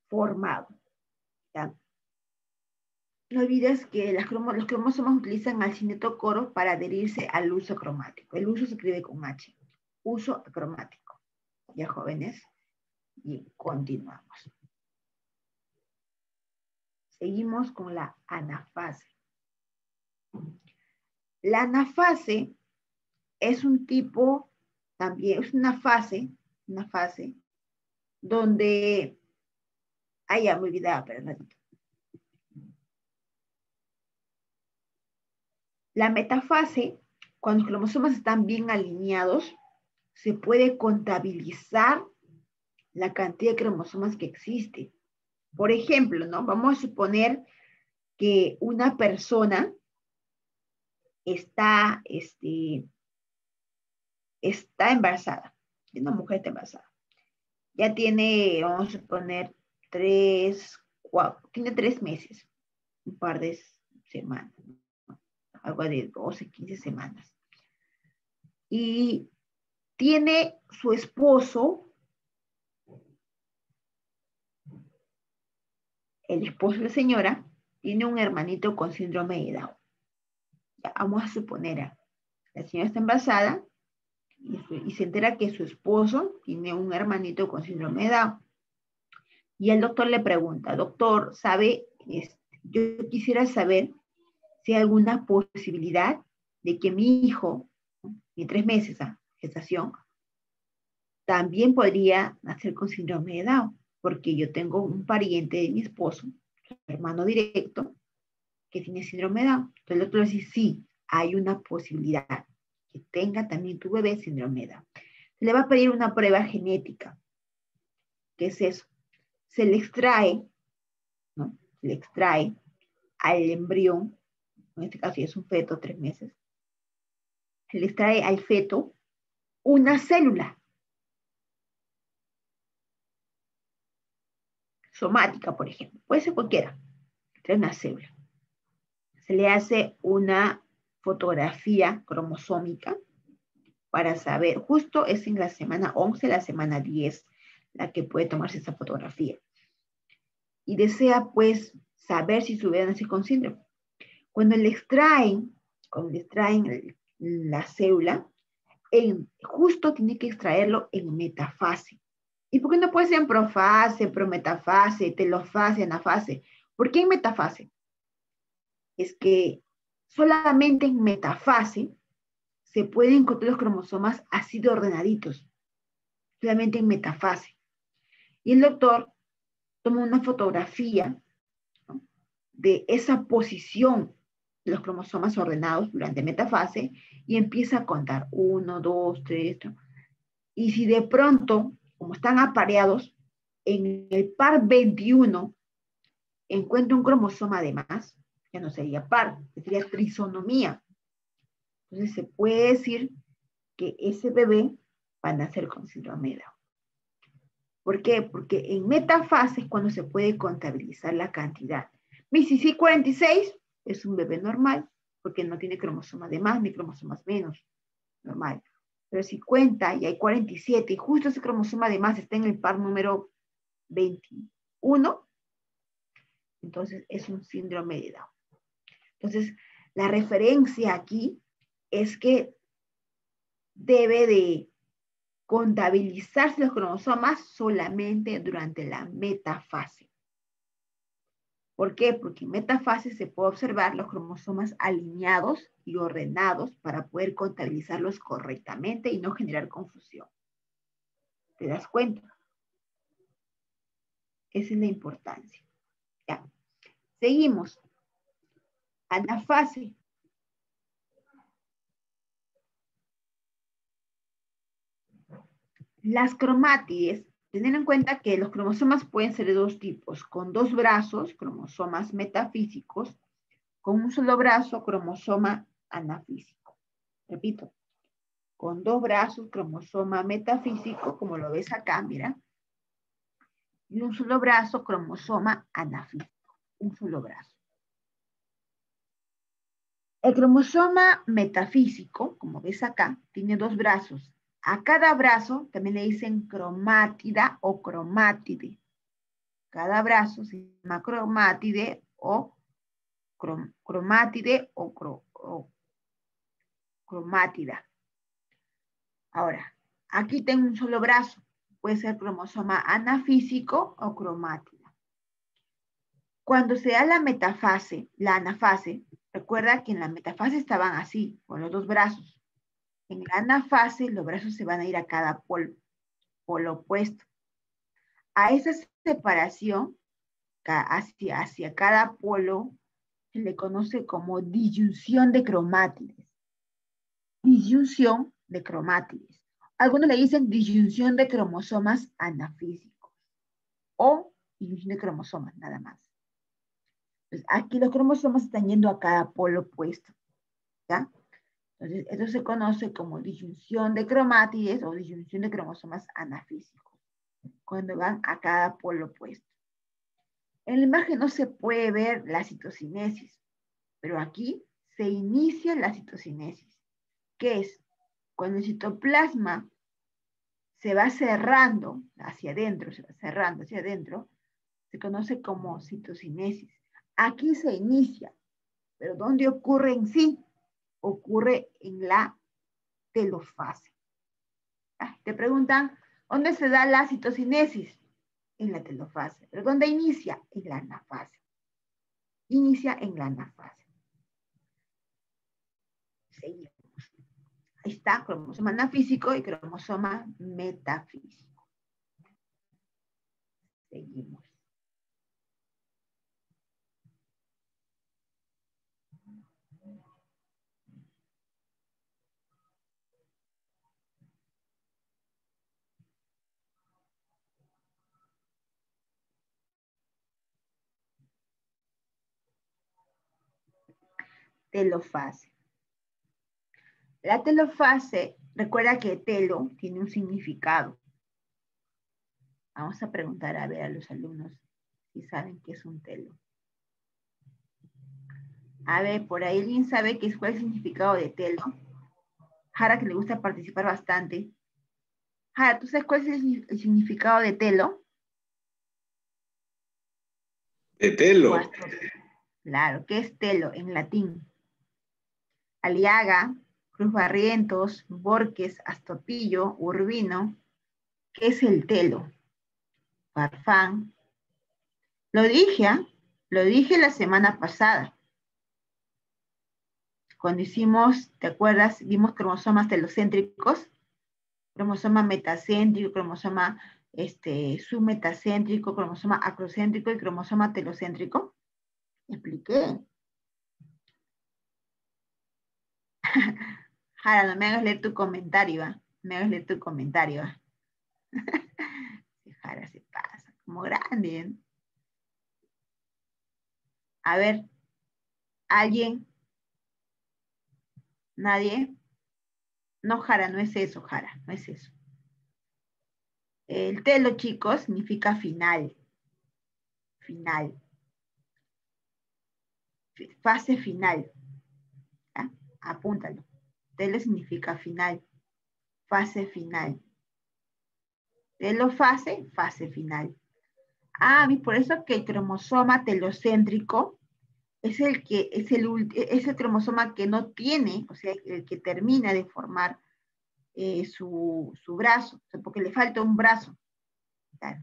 formado. ¿Ya? No olvides que los cromosomas utilizan al cinetocoro para adherirse al uso cromático. El uso se escribe con H. Uso cromático. Ya, jóvenes. Y continuamos. Seguimos con la anafase. La anafase es un tipo, también es una fase donde, ya me olvidaba, perdón. La metafase, cuando los cromosomas están bien alineados, se puede contabilizar la cantidad de cromosomas que existe. Por ejemplo, ¿no? Vamos a suponer que una persona está embarazada. Una mujer está embarazada. Ya tiene, vamos a suponer, 3 meses, un par de semanas, algo de 12, 15 semanas. Y tiene su esposo, el esposo de la señora, tiene un hermanito con síndrome de Down. Ya, vamos a suponer, la señora está embarazada y se entera que su esposo tiene un hermanito con síndrome de Down. Y el doctor le pregunta, doctor, ¿sabe? Yo quisiera saber si hay alguna posibilidad de que mi hijo, de 3 meses de gestación, también podría nacer con síndrome de Down, porque yo tengo un pariente de mi esposo, su hermano directo, que tiene síndrome de Down. Entonces el doctor le dice, sí, hay una posibilidad que tenga también tu bebé síndrome de Down. Se le va a pedir una prueba genética. ¿Qué es eso? Se le extrae, ¿no? Se le extrae al embrión, en este caso ya es un feto, 3 meses, se le extrae al feto una célula somática, por ejemplo, puede ser cualquiera, trae una célula. Se le hace una fotografía cromosómica para saber, justo es en la semana 11, la semana 10, la que puede tomarse esa fotografía. Y desea, pues, saber si su bebé nace con síndrome. Cuando le extraen la célula, justo tiene que extraerlo en metafase. ¿Y por qué no puede ser en profase, prometafase, telofase, anafase? ¿Por qué en metafase? Es que solamente en metafase se pueden encontrar los cromosomas así de ordenaditos, solamente en metafase. Y el doctor toma una fotografía, ¿no?, de esa posición de los cromosomas ordenados durante metafase y empieza a contar 1, 2, 3. Y si de pronto, como están apareados, en el par 21 encuentra un cromosoma de más, ya no sería par, sería trisonomía. Entonces se puede decir que ese bebé va a nacer con síndrome de Down. ¿Por qué? Porque en metafase es cuando se puede contabilizar la cantidad. Mi CC 46 es un bebé normal, porque no tiene cromosomas de más ni cromosomas menos, normal. Pero si cuenta y hay 47 y justo ese cromosoma de más está en el par número 21, entonces es un síndrome de Down. Entonces, la referencia aquí es que debe de contabilizarse los cromosomas solamente durante la metafase. ¿Por qué? Porque en metafase se puede observar los cromosomas alineados y ordenados para poder contabilizarlos correctamente y no generar confusión. ¿Te das cuenta? Esa es la importancia. Ya. Seguimos. Anafase. Las cromátides, tener en cuenta que los cromosomas pueden ser de 2 tipos, con 2 brazos, cromosomas metafísicos, con un solo brazo, cromosoma anafísico. Repito, con 2 brazos, cromosoma metafísico, como lo ves acá, mira, y un solo brazo, cromosoma anafísico, un solo brazo. El cromosoma metafísico, como ves acá, tiene 2 brazos. A cada brazo también le dicen cromátida o cromátide. Cada brazo se llama cromátide o cromátida. Ahora, aquí tengo un solo brazo. Puede ser cromosoma anafísico o cromátida. Cuando se da la metafase, la anafase, recuerda que en la metafase estaban así, con los dos brazos. En la anafase, los brazos se van a ir a cada polo opuesto. A esa separación hacia cada polo se le conoce como disyunción de cromátides. Disyunción de cromátides. Algunos le dicen disyunción de cromosomas anafísicos o disyunción de cromosomas, nada más. Entonces, aquí los cromosomas están yendo a cada polo opuesto, ¿ya? Entonces, esto se conoce como disyunción de cromátides o disyunción de cromosomas anafísicos, cuando van a cada polo opuesto. En la imagen no se puede ver la citocinesis, pero aquí se inicia la citocinesis, que es cuando el citoplasma se va cerrando hacia adentro, se va cerrando hacia adentro, se conoce como citocinesis. Aquí se inicia, pero ¿dónde ocurre en sí? Ocurre en la telofase. Te preguntan, ¿dónde se da la citocinesis? En la telofase. ¿Pero dónde inicia? En la anafase. Inicia en la anafase. Seguimos. Ahí está, cromosoma anafísico y cromosoma metafísico. Seguimos. Telofase. La telofase, recuerda que telo tiene un significado. Vamos a preguntar a ver a los alumnos si saben qué es un telo. A ver, por ahí alguien sabe cuál es el significado de telo. Jara, que le gusta participar bastante. Jara, ¿tú sabes cuál es el significado de telo? ¿De telo? Claro, ¿qué es telo en latín? Aliaga, Cruz Barrientos, Borges, Astopillo, Urbino. ¿Qué es el telo? Farfán. Lo dije, ¿eh? Lo dije la semana pasada. Cuando hicimos, ¿te acuerdas? Vimos cromosomas telocéntricos, cromosoma metacéntrico, cromosoma submetacéntrico, cromosoma acrocéntrico y cromosoma telocéntrico. Expliqué. Jara, no me hagas leer tu comentario, ¿eh? Me hagas leer tu comentario. Jara se pasa, como grande, ¿eh? A ver, ¿alguien? ¿Nadie? No, Jara, no es eso, Jara, no es eso. El telo, chicos, significa final. Final. Fase final. ¿Ya? Apúntalo. Telo significa final. Fase final. Telofase, fase final. Por eso que el cromosoma telocéntrico es el cromosoma que no tiene, o sea, el que termina de formar su brazo, o sea, porque le falta un brazo. Claro.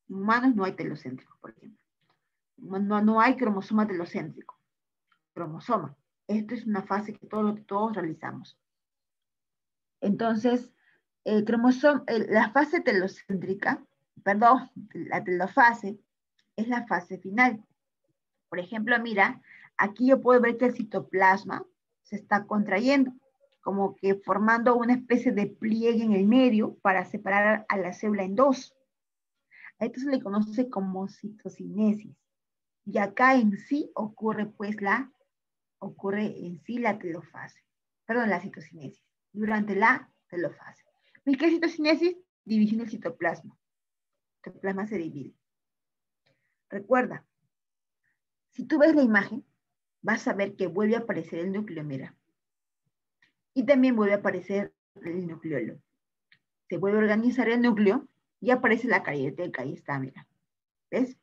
En humanos no hay telocéntrico, por ejemplo. No hay cromosoma telocéntrico. Cromosoma. Esto es una fase que todos realizamos. Entonces, la fase telocéntrica, perdón, la telofase, es la fase final. Por ejemplo, mira, aquí yo puedo ver que el citoplasma se está contrayendo, como que formando una especie de pliegue en el medio para separar a la célula en dos. A esto se le conoce como citocinesis. Y acá en sí ocurre en sí la telofase, perdón, la citocinesis, durante la telofase. ¿Y qué es citocinesis? División del citoplasma. El citoplasma se divide. Recuerda, si tú ves la imagen, vas a ver que vuelve a aparecer el núcleo, mira. Y también vuelve a aparecer el nucleolo. Se vuelve a organizar el núcleo y aparece la carioteca. Ahí está, mira. ¿Ves?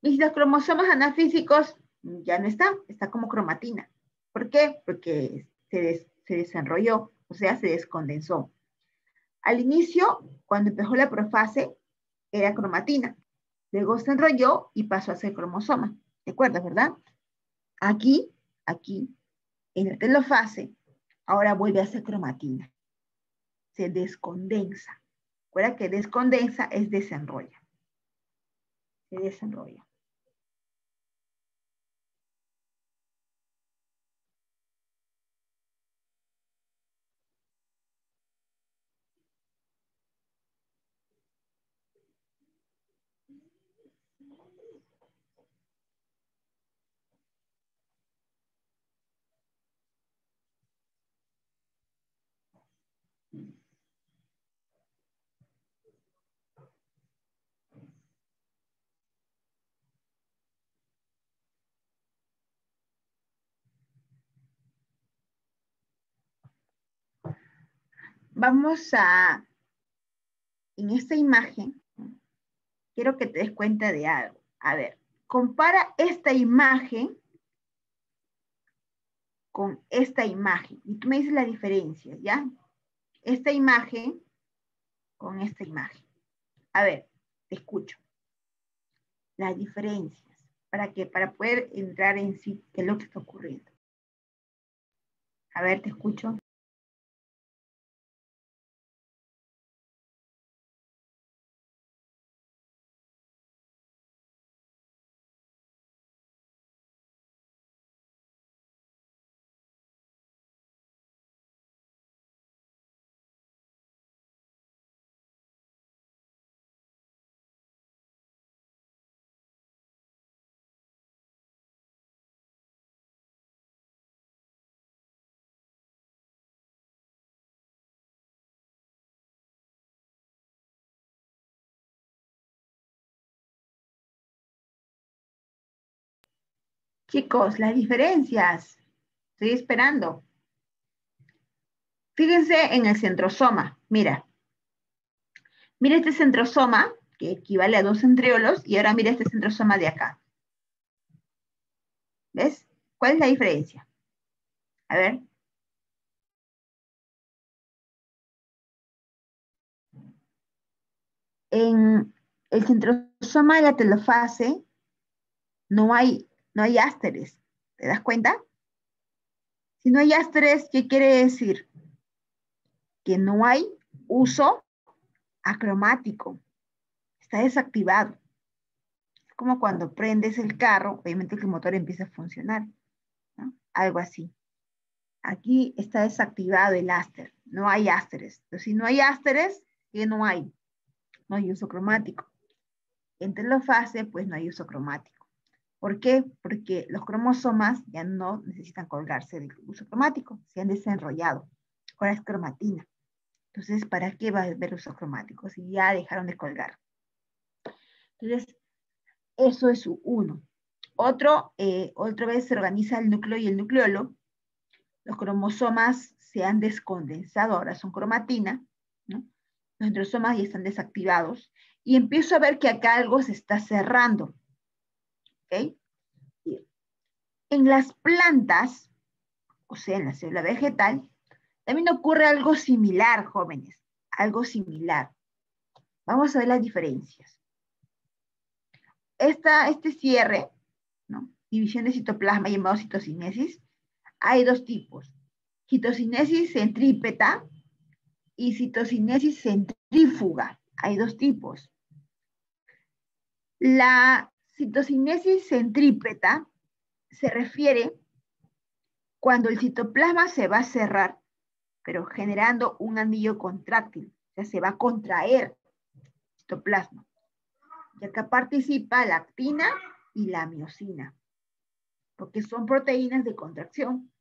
Y los cromosomas anafísicos ya no está como cromatina. ¿Por qué? Porque se desenrolló, o sea, se descondensó. Al inicio, cuando empezó la profase, era cromatina. Luego se enrolló y pasó a ser cromosoma. ¿Te acuerdas, verdad? Aquí, en la telofase, ahora vuelve a ser cromatina. Se descondensa. Recuerda que descondensa es desenrolla. Se desenrolla. Vamos a, en esta imagen, quiero que te des cuenta de algo. A ver, compara esta imagen con esta imagen. Y tú me dices la diferencia, ¿ya? Esta imagen con esta imagen. A ver, te escucho. Las diferencias. ¿Para qué? Para poder entrar en sí, qué es lo que está ocurriendo. A ver, te escucho. Chicos, las diferencias. Estoy esperando. Fíjense en el centrosoma. Mira. Mira este centrosoma, que equivale a 2 centriolos, y ahora mira este centrosoma de acá. ¿Ves? ¿Cuál es la diferencia? A ver. En el centrosoma de la telofase no hay ásteres. ¿Te das cuenta? Si no hay ásteres, ¿qué quiere decir? Que no hay uso acromático. Está desactivado. Es como cuando prendes el carro, obviamente que el motor empieza a funcionar, ¿no? Algo así. Aquí está desactivado el áster. No hay ásteres. Entonces, si no hay ásteres, ¿qué no hay? No hay uso cromático. En telofase, pues no hay uso cromático. ¿Por qué? Porque los cromosomas ya no necesitan colgarse del uso cromático, se han desenrollado. Ahora es cromatina. Entonces, ¿para qué va a haber uso cromático si ya dejaron de colgar? Entonces, eso es uno. Otra vez se organiza el núcleo y el nucleolo. Los cromosomas se han descondensado, ahora son cromatina, ¿no? Los enterosomas ya están desactivados. Y empiezo a ver que acá algo se está cerrando. ¿Ok? En las plantas, o sea, en la célula vegetal, también ocurre algo similar, jóvenes. Algo similar. Vamos a ver las diferencias. Este cierre, ¿no? División de citoplasma llamado citocinesis, hay dos tipos. Citocinesis centrípeta y citocinesis centrífuga. Hay dos tipos. La citocinesis centrípeta se refiere cuando el citoplasma se va a cerrar, pero generando un anillo contráctil. O sea, se va a contraer el citoplasma. Y acá participa la actina y la miosina, porque son proteínas de contracción.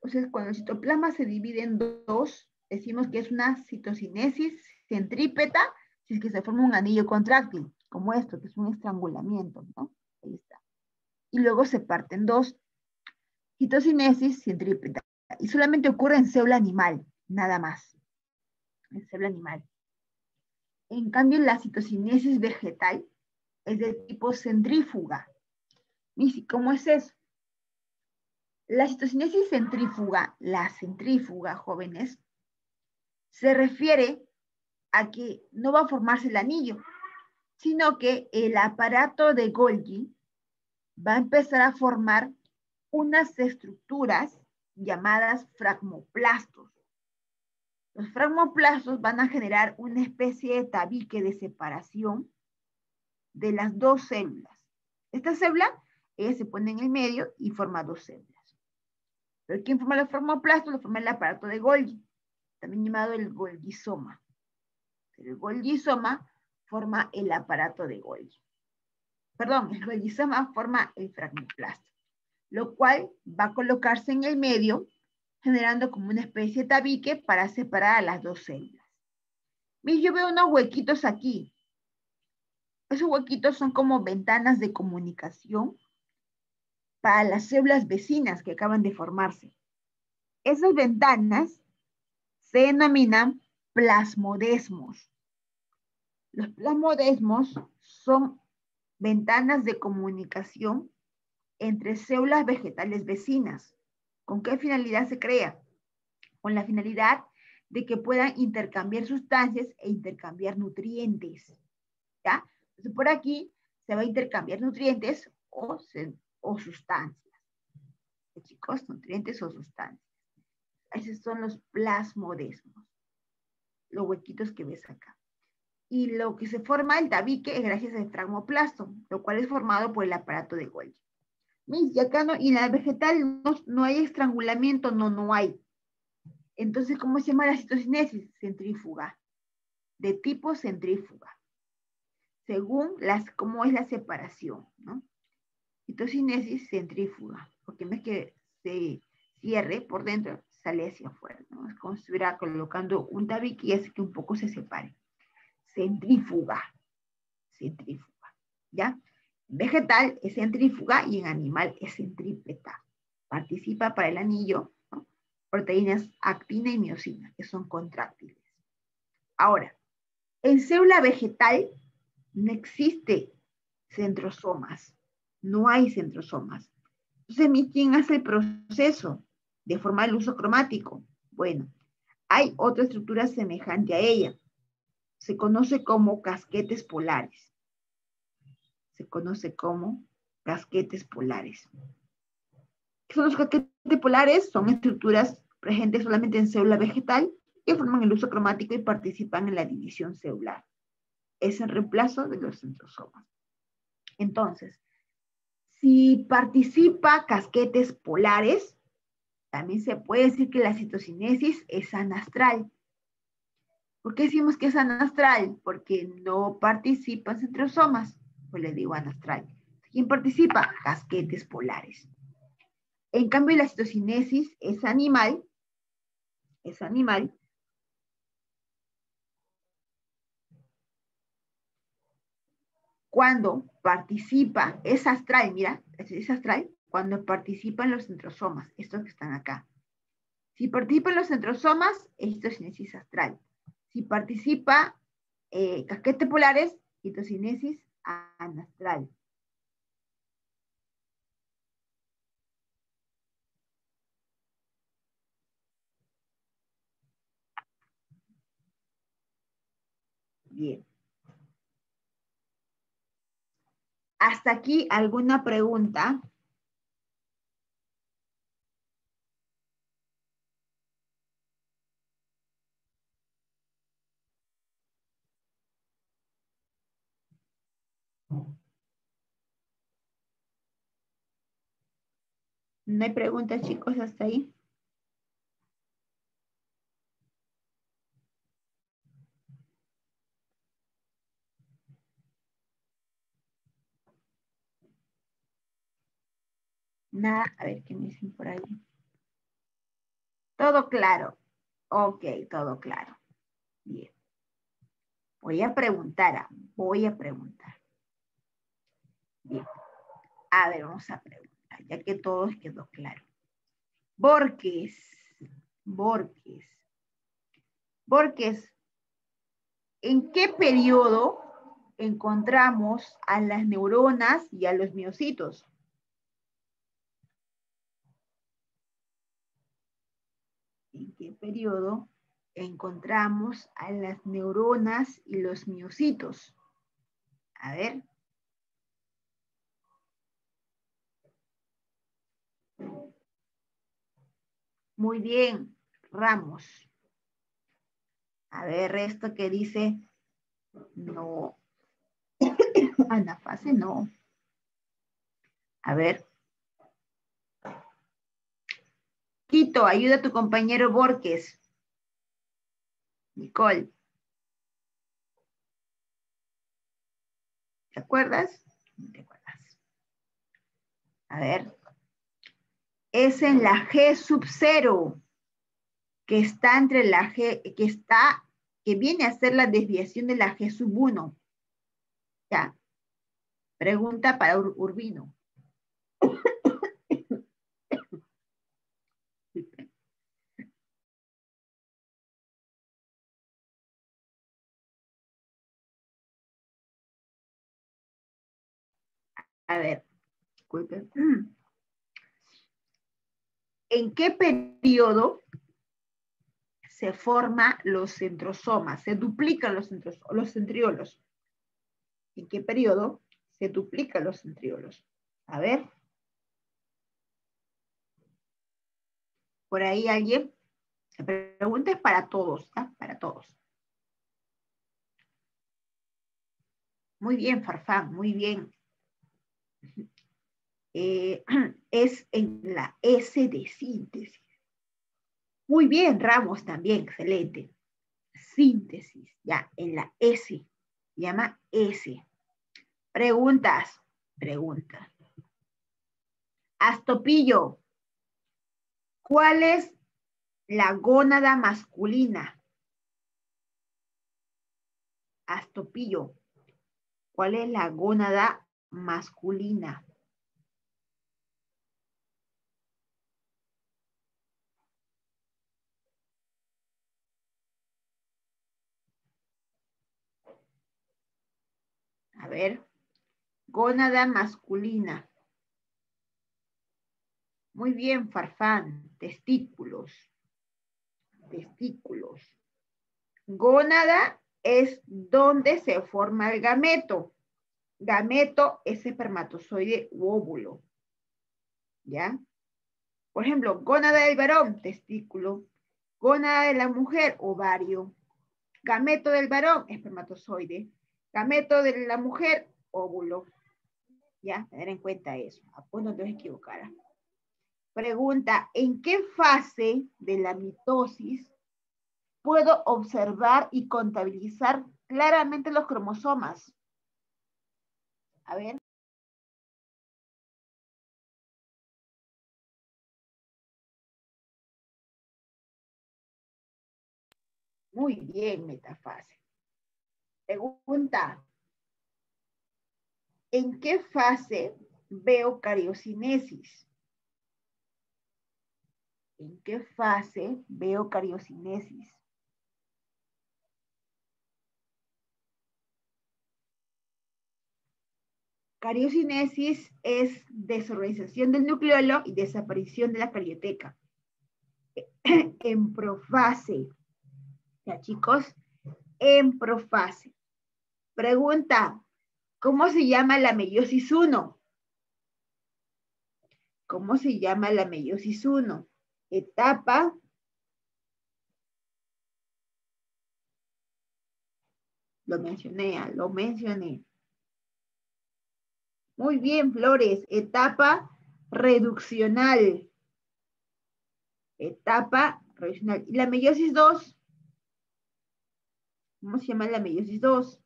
Entonces, cuando el citoplasma se divide en dos, decimos que es una citocinesis centrípeta, si es que se forma un anillo contráctil, como esto, que es un estrangulamiento, ¿no? Ahí está. Y luego se parte en dos, citocinesis centrípeta. Y solamente ocurre en célula animal, nada más. En célula animal. En cambio, la citocinesis vegetal es de tipo centrífuga. ¿Y cómo es eso? La citocinesis centrífuga, la centrífuga, jóvenes, se refiere a que no va a formarse el anillo, sino que el aparato de Golgi va a empezar a formar unas estructuras llamadas fragmoplastos. Los fragmoplastos van a generar una especie de tabique de separación de las dos células. Esta célula, ella se pone en el medio y forma dos células. Pero ¿quién forma los fragmoplastos? Lo forma el aparato de Golgi, también llamado el Golgisoma. El Golgisoma forma el aparato de Golgi. Perdón, el Golgisoma forma el fragmoplasto, lo cual va a colocarse en el medio, generando como una especie de tabique para separar a las dos células. Miren, yo veo unos huequitos aquí. Esos huequitos son como ventanas de comunicación para las células vecinas que acaban de formarse. Esas ventanas se denominan plasmodesmos. Los plasmodesmos son ventanas de comunicación entre células vegetales vecinas. ¿Con qué finalidad se crea? Con la finalidad de que puedan intercambiar sustancias e intercambiar nutrientes. ¿Ya? Entonces, por aquí se va a intercambiar nutrientes o sustancias. Chicos, nutrientes o sustancias. Esos son los plasmodesmos, los huequitos que ves acá. Y lo que se forma el tabique es gracias al fragmoplasto, lo cual es formado por el aparato de Golgi. Y acá no, y en la vegetal no hay estrangulamiento, no hay. Entonces, ¿cómo se llama la citocinesis? Centrífuga, de tipo centrífuga, según cómo es la separación, ¿no? Citocinesis centrífuga, porque no es que se cierre por dentro, sale hacia afuera, ¿no? Es como si estuviera colocando un tabique y hace que un poco se separe. Centrífuga, ¿ya? Vegetal es centrífuga y en animal es centrípeta. Participa para el anillo, ¿no? Proteínas actina y miosina, que son contráctiles. Ahora, en célula vegetal no existe centrosomas, no hay centrosomas. Entonces, ¿quién hace el proceso de formar el uso cromático? Bueno, hay otra estructura semejante a ella. Se conoce como casquetes polares. Se conoce como casquetes polares. ¿Qué son los casquetes polares? Son estructuras presentes solamente en célula vegetal que forman el uso cromático y participan en la división celular. Es el reemplazo de los centrosomas. Entonces, si participa casquetes polares, también se puede decir que la citocinesis es anastral. ¿Por qué decimos que es anastral? Porque no participan centrosomas. Pues le digo anastral. ¿Quién participa? Casquetes polares. En cambio, la citocinesis es animal. Cuando participa, es astral, mira, es astral, cuando participan los centrosomas, estos que están acá. Si participan los centrosomas, es citocinesis astral. Si participa casquetes polares, citocinesis anastral. Bien. ¿Hasta aquí alguna pregunta? ¿No hay preguntas, chicos, hasta ahí? Nada, a ver, ¿qué me dicen por ahí? Todo claro. Ok, todo claro. Bien. Voy a preguntar. Bien. A ver, vamos a preguntar, ya que todo quedó claro. Borges, ¿en qué periodo encontramos a las neuronas y a los miocitos? ¿En qué periodo encontramos a las neuronas y los miocitos? A ver. Muy bien, Ramos. A ver, esto que dice, no. Anafase, no. A ver. Quito, ayuda a tu compañero Borges. Nicole. ¿Te acuerdas? No te acuerdas. A ver. Es en la G sub 0, que está entre la G, que viene a ser la desviación de la G sub 1. Ya. Pregunta para Urbino. A ver, disculpen. ¿En qué periodo se forman los centrosomas? Se duplican los centriolos. ¿En qué periodo se duplican los centriolos? A ver. Por ahí alguien. La pregunta es para todos, ¿ah? Para todos. Muy bien, Farfán, muy bien. Es en la S de síntesis. Muy bien, Ramos también, excelente. Síntesis, ya, en la S. Se llama S. Preguntas. Astopillo. ¿Cuál es la gónada masculina? Astopillo. ¿Cuál es la gónada masculina? A ver. Gónada masculina. Muy bien, Farfán. Testículos. Testículos. Gónada es donde se forma el gameto. Gameto es espermatozoide u óvulo. ¿Ya? Por ejemplo, gónada del varón, testículo. Gónada de la mujer, ovario. Gameto del varón, espermatozoide. Gameto de la mujer, óvulo. ¿Ya? Tener en cuenta eso. Pues no te vas a equivocar. Pregunta, ¿en qué fase de la mitosis puedo observar y contabilizar claramente los cromosomas? A ver. Muy bien, metafase. Pregunta, ¿en qué fase veo cariocinesis? ¿En qué fase veo cariocinesis? Cariocinesis es desorganización del nucleolo y desaparición de la carioteca. En profase. Ya, chicos, en profase. Pregunta, ¿cómo se llama la meiosis 1? ¿Cómo se llama la meiosis 1? Etapa. Lo mencioné. Muy bien, Flores. Etapa reduccional. Etapa reduccional. ¿Y la meiosis 2? ¿Cómo se llama la meiosis 2?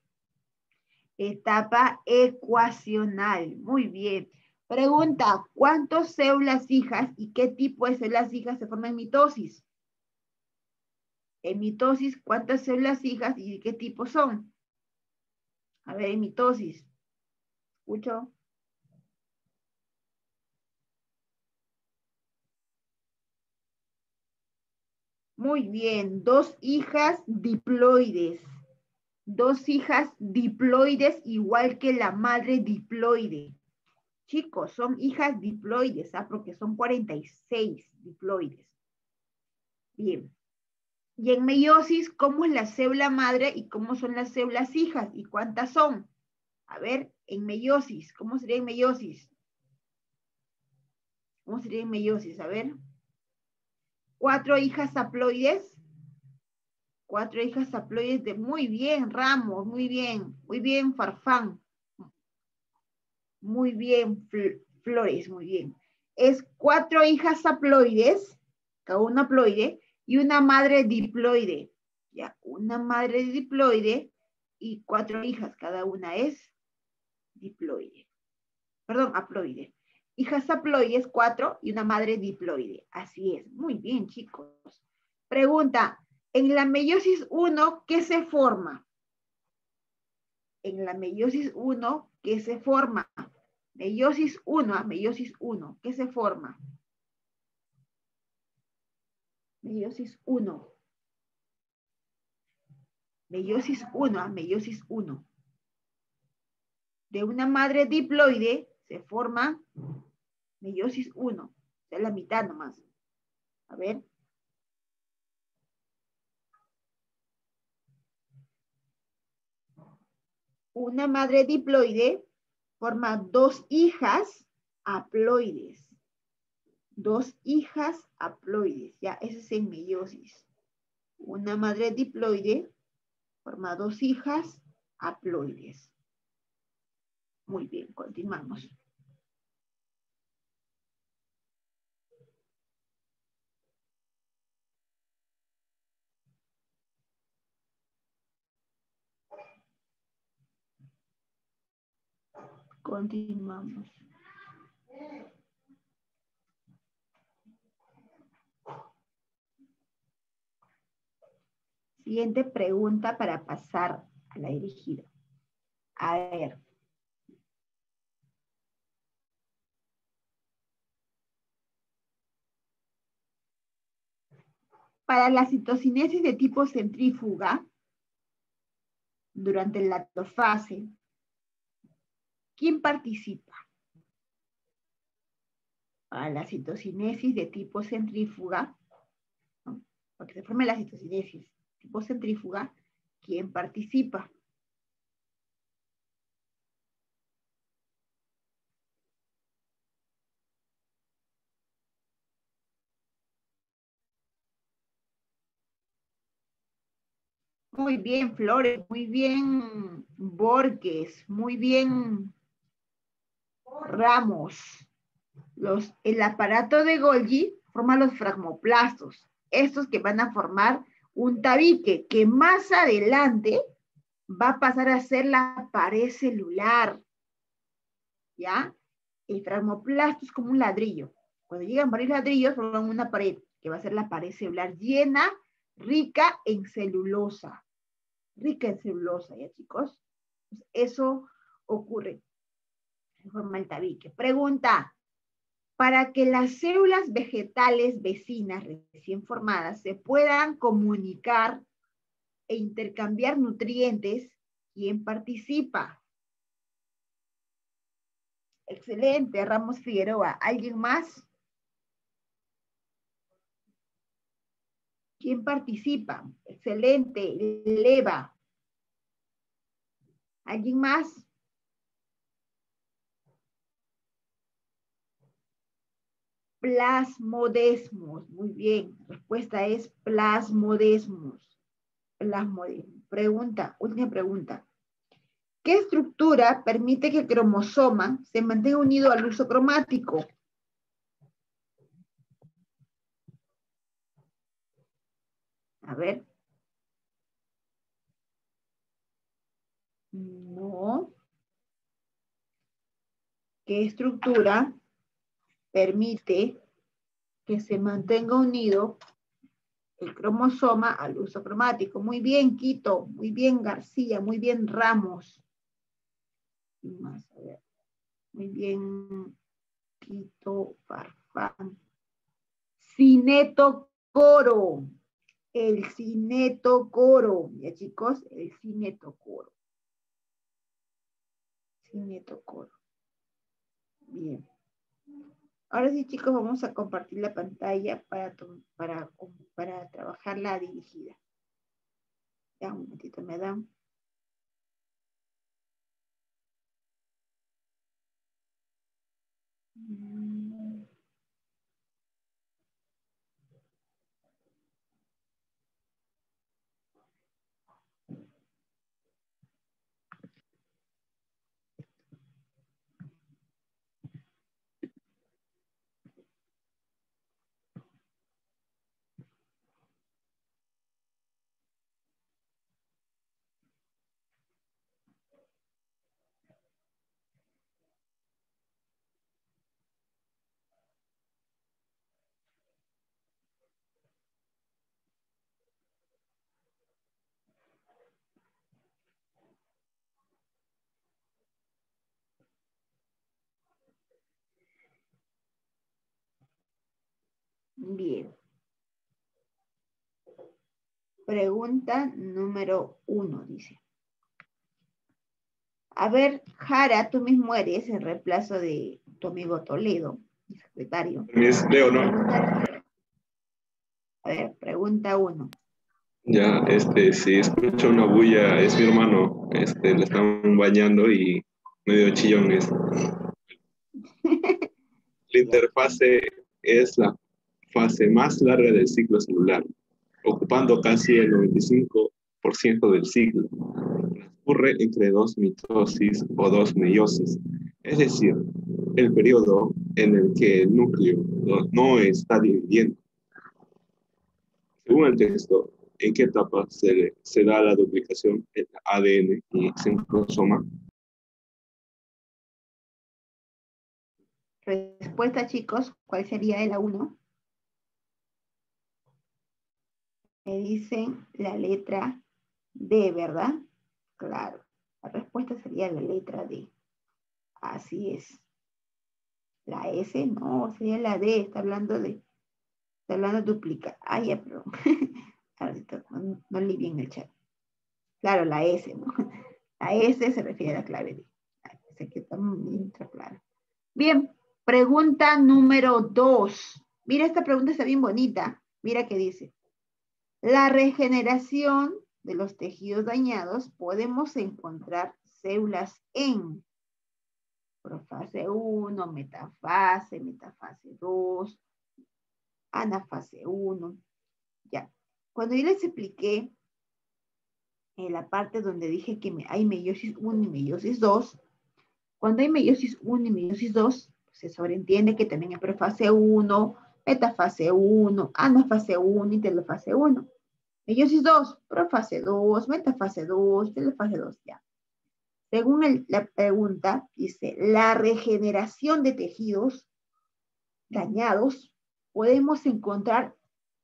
Etapa ecuacional. Muy bien. Pregunta, ¿cuántas células hijas y qué tipo de células hijas se forman en mitosis? En mitosis, ¿cuántas células hijas y de qué tipo son? A ver, en mitosis. ¿Escucho? Muy bien, 2 hijas diploides. 2 hijas diploides igual que la madre diploide. Chicos, son hijas diploides, ¿ah? Porque son 46 diploides. Bien. Y en meiosis, ¿cómo es la célula madre y cómo son las células hijas? ¿Y cuántas son? A ver, en meiosis, ¿cómo sería en meiosis? ¿Cómo sería en meiosis? A ver. 4 hijas haploides. 4 hijas haploides de muy bien, Ramos, muy bien, Farfán. Muy bien, Flores, muy bien. Es 4 hijas haploides, cada una haploide, y una madre diploide. Ya, una madre diploide y 4 hijas, cada una es diploide. Perdón, haploide. Hijas haploides, 4 y una madre diploide. Así es. Muy bien, chicos. Pregunta, en la meiosis 1, ¿qué se forma? En la meiosis 1, ¿qué se forma? Meiosis 1, meiosis 1, ¿qué se forma? Meiosis 1. Meiosis 1, meiosis 1. De una madre diploide se forma meiosis 1. O sea, la mitad nomás. A ver. Una madre diploide forma 2 hijas haploides. 2 hijas haploides. Ya, ese es en meiosis. Una madre diploide forma 2 hijas haploides. Muy bien, continuamos. Continuamos. Siguiente pregunta para pasar a la dirigida. A ver. Para la citocinesis de tipo centrífuga, durante la lactofase, ¿quién participa? Para la citocinesis de tipo centrífuga, ¿no? Para que se forme la citocinesis tipo centrífuga, ¿quién participa? Muy bien, Flores, muy bien, Borges, muy bien, Ramos. El aparato de Golgi forma los fragmoplastos, estos que van a formar un tabique que más adelante va a pasar a ser la pared celular, ¿ya? El fragmoplasto es como un ladrillo. Cuando llegan varios ladrillos, forman una pared, que va a ser la pared celular llena, rica en celulosa. Rica en celulosa, ¿ya, chicos? Pues eso ocurre. Se forma el tabique. Pregunta, para que las células vegetales vecinas recién formadas se puedan comunicar e intercambiar nutrientes, ¿quién participa? Excelente, Ramos Figueroa. ¿Alguien más? ¿Quién participa? Excelente, Leva. ¿Alguien más? Plasmodesmos. Muy bien. Respuesta es plasmodesmos. Plasmodesmos. Pregunta, última pregunta. ¿Qué estructura permite que el cromosoma se mantenga unido al uso cromático? A ver. No. ¿Qué estructura permite que se mantenga unido el cromosoma al uso cromático? Muy bien, Quito. Muy bien, García. Muy bien, Ramos. Más, a ver. Muy bien, Quito, Farfán. Cinetocoro. El cinetocoro. Ya, chicos, el cinetocoro. Cinetocoro. Bien. Ahora sí, chicos, vamos a compartir la pantalla para trabajar la dirigida. Ya, un momentito me dan. Bien. Pregunta número 1, dice. A ver, Jara, tú mismo eres el reemplazo de tu amigo Toledo, mi secretario. Es Leo, ¿no? A ver, pregunta 1. Ya, si escucha una bulla, es mi hermano, le están bañando y medio chillones. La interfase es la fase más larga del ciclo celular, ocupando casi el 95% del ciclo. Transcurre entre dos mitosis o dos meiosis, es decir, el periodo en el que el núcleo no está dividiendo. Según el texto, ¿en qué etapa se da la duplicación en ADN y centrosoma? Respuesta, chicos, ¿cuál sería la 1? Me dicen la letra D, ¿verdad? Claro, la respuesta sería la letra D. Así es. La S, no, sería la D, está hablando de duplicar. Ah, ya, pero ahorita no leí bien el chat. Claro, la S, ¿no? La S se refiere a la clave D. Sé que también está claro. Bien, pregunta número 2. Mira, esta pregunta está bien bonita. Mira qué dice. La regeneración de los tejidos dañados podemos encontrar células en profase 1, metafase 2, anafase 1. Ya. Cuando yo les expliqué en la parte donde dije que hay meiosis 1 y meiosis 2, cuando hay meiosis 1 y meiosis 2, se sobreentiende que también hay profase 1, metafase 1, anafase 1 y telofase 1. Meiosis 2, profase 2, metafase 2, telofase 2, ya. Según la pregunta, dice, la regeneración de tejidos dañados, podemos encontrar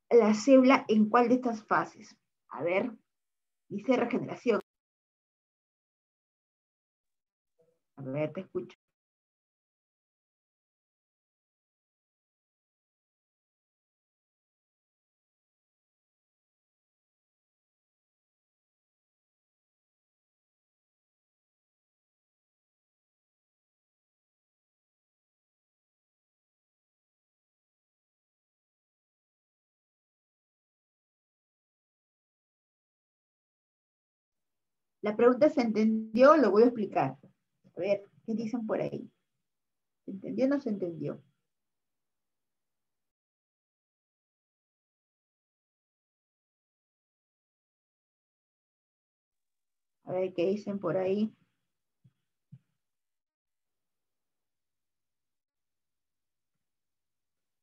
la célula en cuál de estas fases. A ver, dice regeneración. A ver, te escucho. La pregunta se entendió, lo voy a explicar. A ver, ¿qué dicen por ahí? ¿Se entendió o no se entendió? A ver, ¿qué dicen por ahí?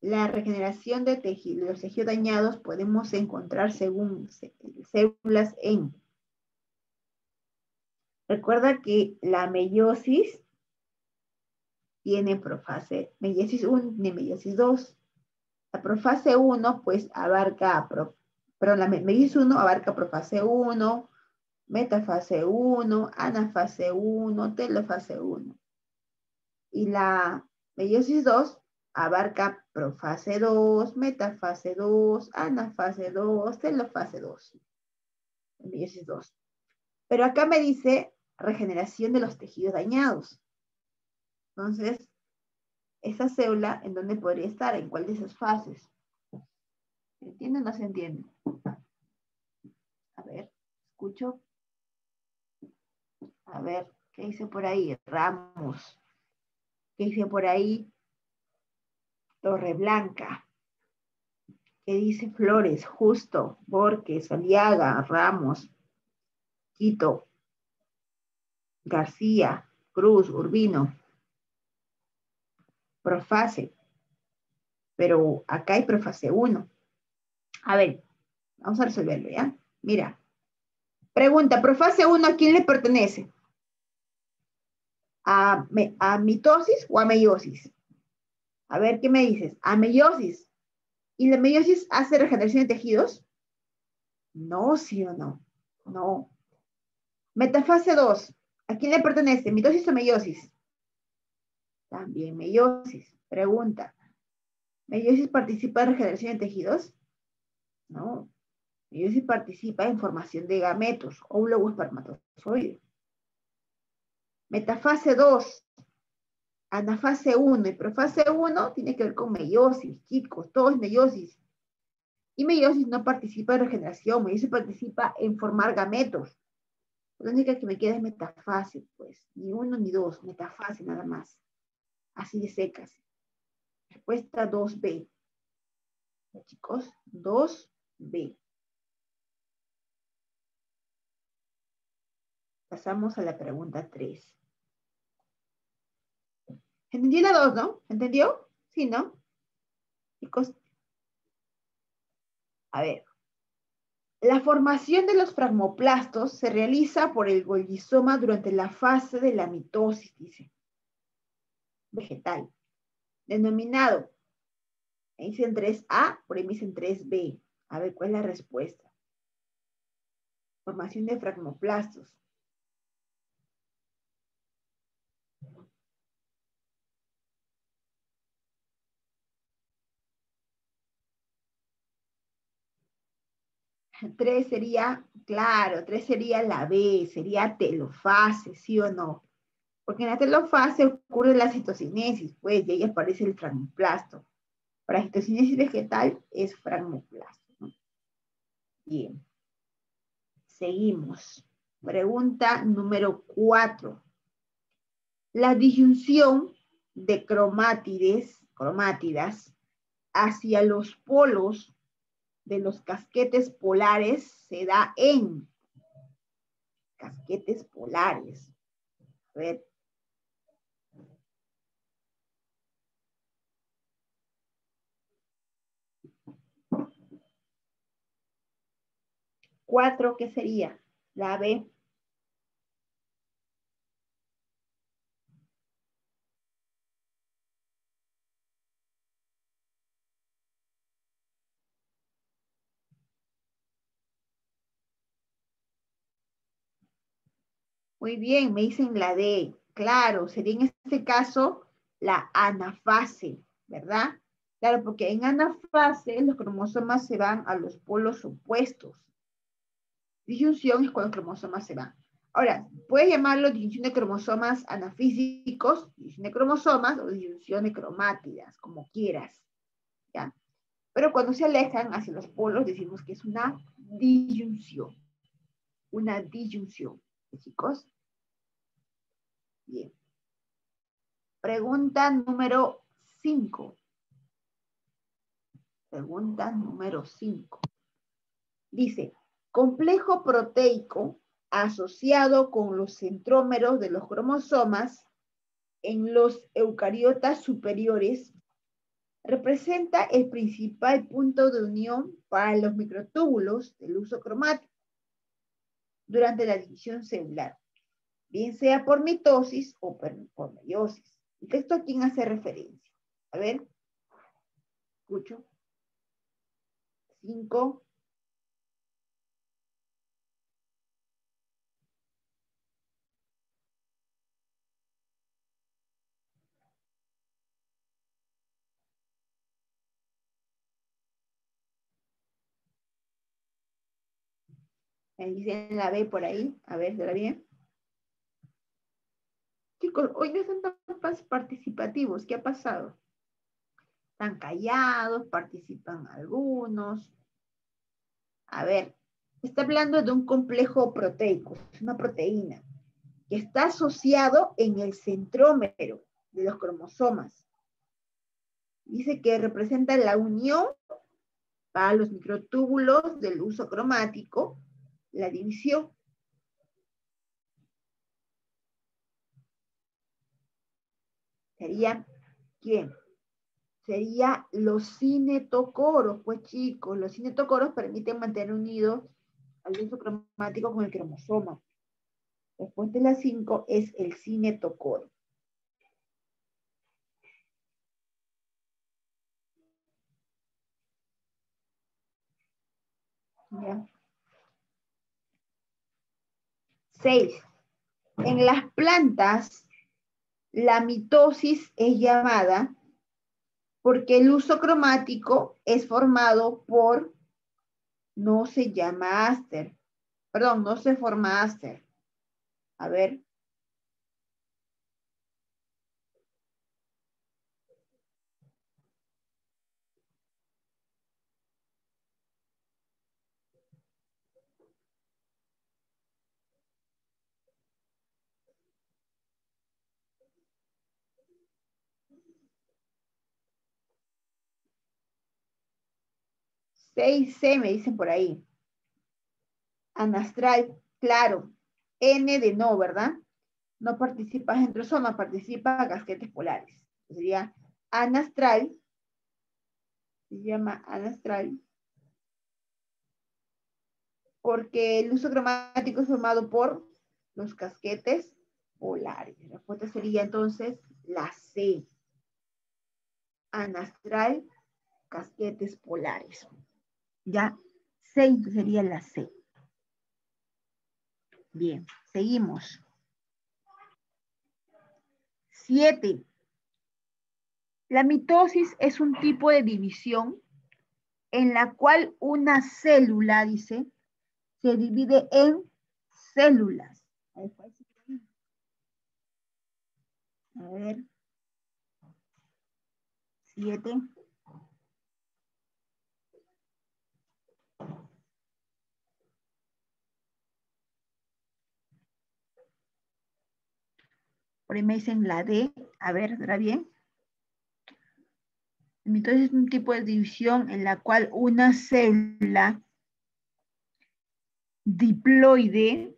La regeneración de los tejidos dañados podemos encontrar según células en. Recuerda que la meiosis tiene profase, meiosis 1 y meiosis 2. La profase 1 pues abarca, perdón, la meiosis 1 abarca profase 1, metafase 1, anafase 1, telofase 1. Y la meiosis 2 abarca profase 2, metafase 2, anafase 2, telofase 2. Meiosis 2. Pero acá me dice regeneración de los tejidos dañados. Entonces, esa célula, ¿en dónde podría estar? ¿En cuál de esas fases? ¿Se entiende o no se entiende? A ver, escucho. A ver, ¿qué dice por ahí? Ramos. ¿Qué dice por ahí? Torreblanca. ¿Qué dice Flores? Justo, Borges, Aliaga, Ramos, Quito, García, Cruz, Urbino. Profase. Pero acá hay profase 1. A ver, vamos a resolverlo, ¿ya? Mira. Pregunta, profase 1, ¿a quién le pertenece? ¿A mitosis o a meiosis? A ver, ¿qué me dices? A meiosis. ¿Y la meiosis hace regeneración de tejidos? No, sí o no. No. Metafase 2, ¿a quién le pertenece? ¿Mitosis o meiosis? También meiosis. Pregunta, ¿meiosis participa en regeneración de tejidos? No. Meiosis participa en formación de gametos, óvulo o espermatozoide. Metafase 2, anafase 1 y profase 1 tiene que ver con meiosis, chicos, todo es meiosis. Y meiosis no participa en regeneración, meiosis participa en formar gametos. La única que me queda es metafase, pues. Ni 1 ni 2, metafase nada más. Así de secas. Respuesta 2B. Chicos, 2B. Pasamos a la pregunta 3. ¿Entendió la 2, no? ¿Entendió? Sí, ¿no? Chicos, a ver. La formación de los fragmoplastos se realiza por el Golgisoma durante la fase de la mitosis, dice. Vegetal. Denominado. Me dicen 3A, por ahí me dicen 3B. A ver, ¿cuál es la respuesta? Formación de fragmoplastos. Tres sería, claro, 3 sería la B, sería telofase, ¿sí o no? Porque en la telofase ocurre la citocinesis, pues, y ahí aparece el fragmoplasto. Para citocinesis vegetal es fragmoplasto, ¿no? Bien. Seguimos. Pregunta número 4. La disyunción de cromátidas hacia los polos de los casquetes polares se da en casquetes polares. A ver. Cuatro, ¿qué sería? La B. Muy bien, me dicen la D. Claro, sería en este caso la anafase, ¿verdad? Claro, porque en anafase los cromosomas se van a los polos opuestos. Disyunción es cuando los cromosomas se van. Ahora, puedes llamarlo disyunción de cromosomas anafísicos, disyunción de cromosomas o disyunción de cromátidas, como quieras, ¿ya? Pero cuando se alejan hacia los polos decimos que es una disyunción. Una disyunción, chicos. Bien. Pregunta número 5. Pregunta número 5. Dice, complejo proteico asociado con los centrómeros de los cromosomas en los eucariotas superiores representa el principal punto de unión para los microtúbulos del uso cromático durante la división celular, bien sea por mitosis o por meiosis. ¿El texto a quién hace referencia? A ver, escucho. 5. Me dicen la B por ahí. A ver, ¿será bien? Chicos, hoy no están tan participativos. ¿Qué ha pasado? Están callados, participan algunos. A ver, está hablando de un complejo proteico, es una proteína, que está asociado en el centrómero de los cromosomas. Dice que representa la unión para los microtúbulos del uso cromático, la división. ¿Sería quién? Sería los cinetocoros, pues chicos, los cinetocoros permiten mantener unidos al uso cromático con el cromosoma. Después de la 5 es el cinetocoro. ¿Ya? 6. En las plantas, la mitosis es llamada porque el uso cromático es formado por, no se llama áster, perdón, no se forma áster. A ver. Seis c me dicen por ahí. Anastral, claro. N de no, ¿verdad? No participa centrosoma, participa casquetes polares. Sería anastral, se llama anastral, porque el uso cromático es formado por los casquetes polares. La respuesta sería entonces la C. Anastral, casquetes polares. Ya, 6 sería la C. Bien, seguimos. 7. La mitosis es un tipo de división en la cual una célula, dice, se divide en células. A ver. 7. Por ahí me dicen la D. A ver, ¿será bien? Entonces es un tipo de división en la cual una célula diploide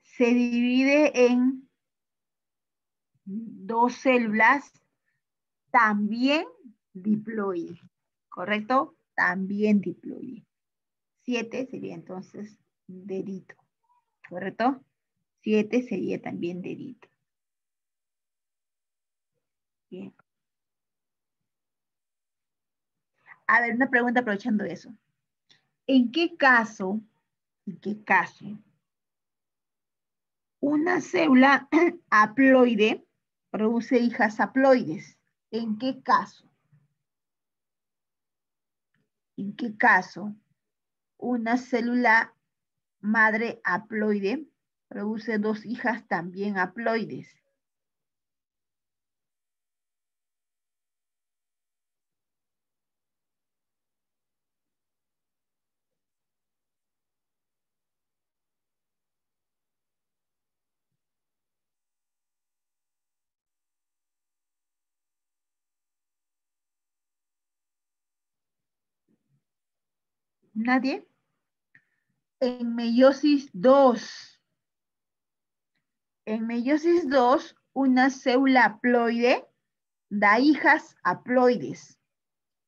se divide en dos células también diploide. ¿Correcto? También diploide. 7 sería entonces dedito. ¿Correcto? 7 sería también dedito. Bien. A ver, una pregunta aprovechando eso. ¿En qué caso una célula haploide produce hijas haploides? ¿En qué caso? ¿En qué caso una célula madre haploide produce dos hijas también haploides? ¿Nadie? En meiosis 2. En meiosis 2, una célula haploide da hijas haploides.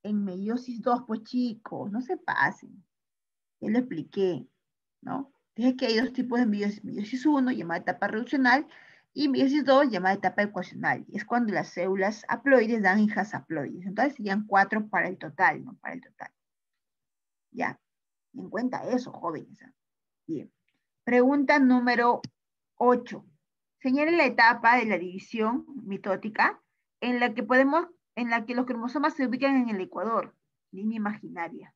En meiosis 2, pues chicos, no se pasen. Ya lo expliqué, ¿no? Dije que hay dos tipos de meiosis. Meiosis 1, llamada etapa reduccional, y meiosis 2, llamada etapa ecuacional. Y es cuando las células haploides dan hijas haploides. Entonces serían 4 para el total, ¿no? Para el total. Ya, en cuenta eso, jóvenes. Bien. Pregunta número 8. Señale la etapa de la división mitótica en la que los cromosomas se ubican en el ecuador, línea imaginaria.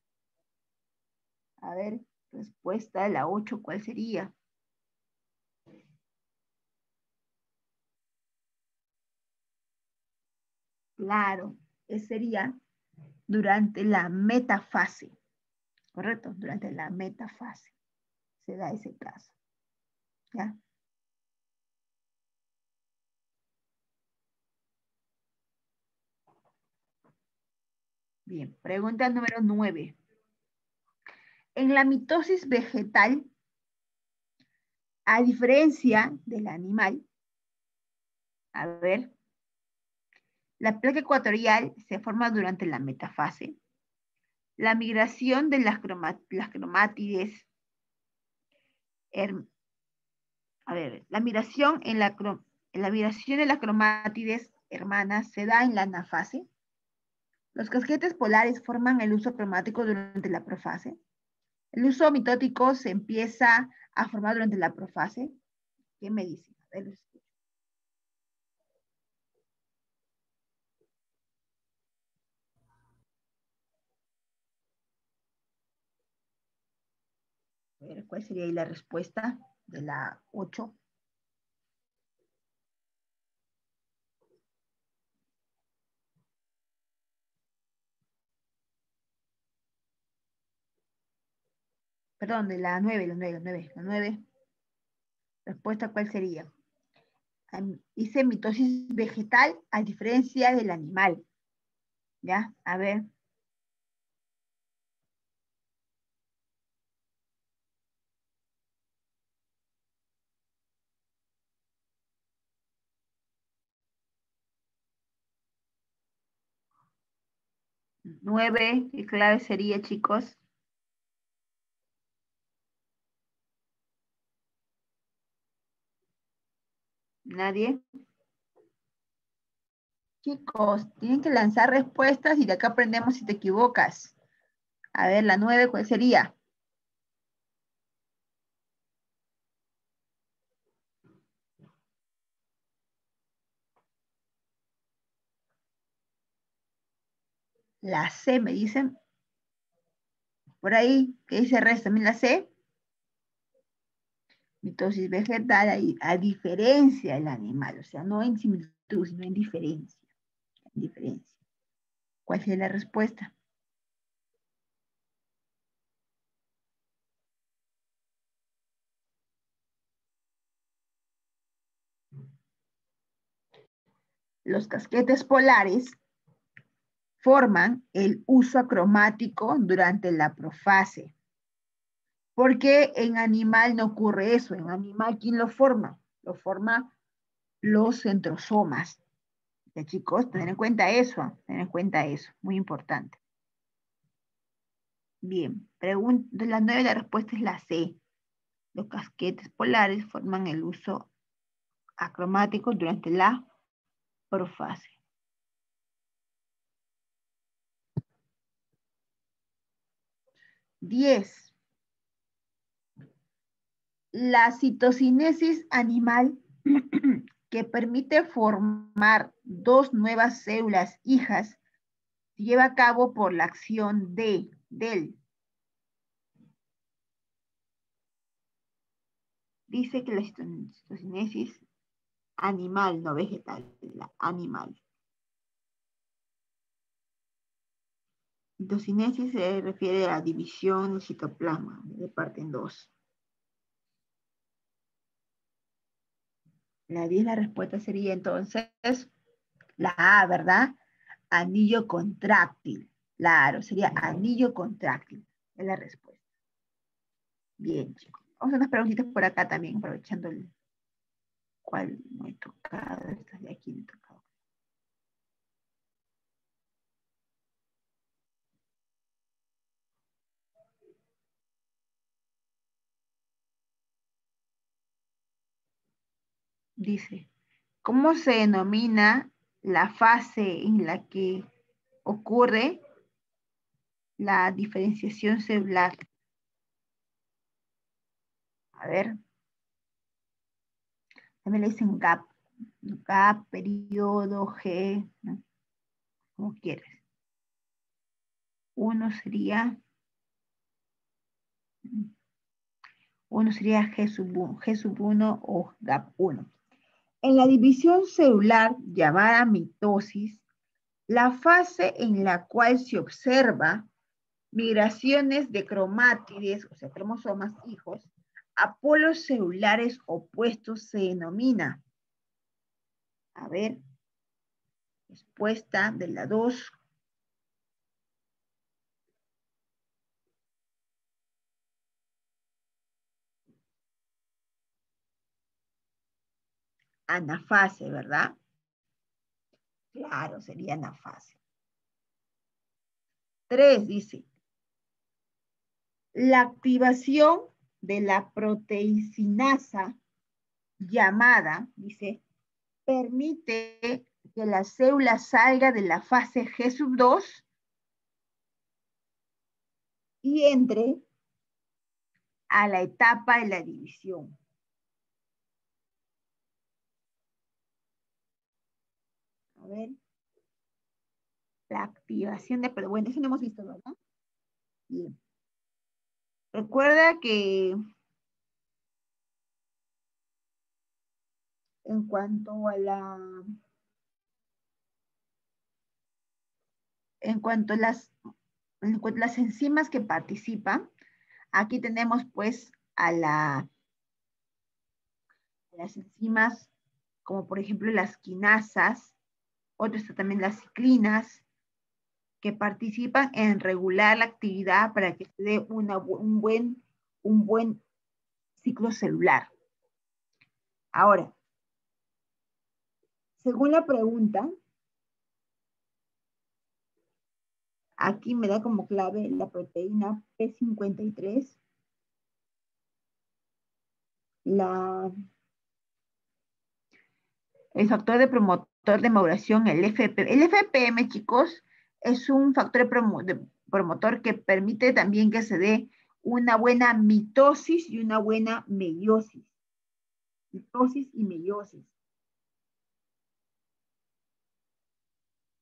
A ver, respuesta de la 8, ¿cuál sería? Claro, ese sería durante la metafase, ¿correcto? Durante la metafase se da ese caso, ¿ya? Bien, pregunta número 9. En la mitosis vegetal, a diferencia del animal, a ver, la placa ecuatorial se forma durante la metafase. La migración de las cromátides, la migración de las cromátides hermanas se da en la anafase. Los casquetes polares forman el uso cromático durante la profase. El uso mitótico se empieza a formar durante la profase. ¿Qué me dicen? A ver, ¿cuál sería ahí la respuesta de la 8? Perdón, de la 9, la 9. Respuesta, ¿cuál sería? Dice mitosis vegetal a diferencia del animal. ¿Ya? A ver. Nueve, ¿qué clave sería, chicos? ¿Nadie? Chicos, tienen que lanzar respuestas y de acá aprendemos si te equivocas. A ver, la 9, ¿cuál sería? La C, me dicen. Por ahí, ¿qué dice el resto? ¿También la C? Mitosis vegetal a diferencia del animal, o sea, no en similitud, sino en diferencia. En diferencia. ¿Cuál sería la respuesta? Los casquetes polares forman el uso acromático durante la profase. Porque en animal no ocurre eso. En animal, ¿quién lo forma? Lo forma los centrosomas. ¿Ya, chicos? Tener en cuenta eso. Tener en cuenta eso. Muy importante. Bien. De las 9, la respuesta es la C. Los casquetes polares forman el uso acromático durante la profase. Diez. La citocinesis animal que permite formar dos nuevas células hijas se lleva a cabo por la acción del. Dice que la citocinesis animal, no vegetal, la animal. Citocinesis se refiere a la división del citoplasma, de parte en dos. La 10, la respuesta sería entonces la A, ¿verdad? Anillo contráctil. Claro, sería anillo contráctil. Es la respuesta. Bien, chicos. Vamos a unas preguntitas por acá también, aprovechando el cual me he tocado. Estas de aquí me he tocado. Dice, ¿cómo se denomina la fase en la que ocurre la diferenciación celular? A ver, también le dicen gap. Gap, periodo, G, ¿no? Como quieres. Uno sería G sub 1 o gap 1. En la división celular llamada mitosis, la fase en la cual se observa migraciones de cromátides, o sea, cromosomas hijos, a polos celulares opuestos se denomina. A ver, respuesta de la 2. Anafase, ¿verdad? Claro, sería anafase. 3 dice, la activación de la proteicinasa llamada, dice, permite que la célula salga de la fase G2 y entre a la etapa de la división. A ver. La activación de, pero bueno, eso no hemos visto, ¿verdad? Bien. Recuerda que en cuanto a las enzimas que participan, aquí tenemos pues a las enzimas como por ejemplo las quinasas, otras también las ciclinas, que participan en regular la actividad para que se dé un buen ciclo celular. Ahora, según la pregunta, aquí me da como clave la proteína P53, el factor de promotor de maduración, el FPM. El FPM, chicos, es un factor de promotor que permite también que se dé una buena mitosis y una buena meiosis. Mitosis y meiosis.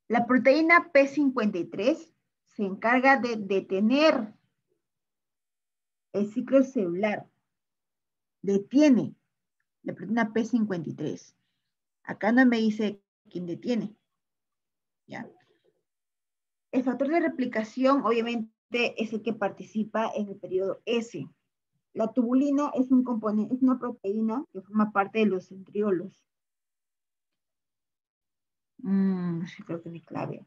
La proteína P53 se encarga de detener el ciclo celular. Detiene la proteína P53. Acá no me dice quién detiene. ¿Ya? El factor de replicación, obviamente, es el que participa en el periodo S. La tubulina es un componente, es una proteína que forma parte de los centriolos. Sí, creo que mi clave.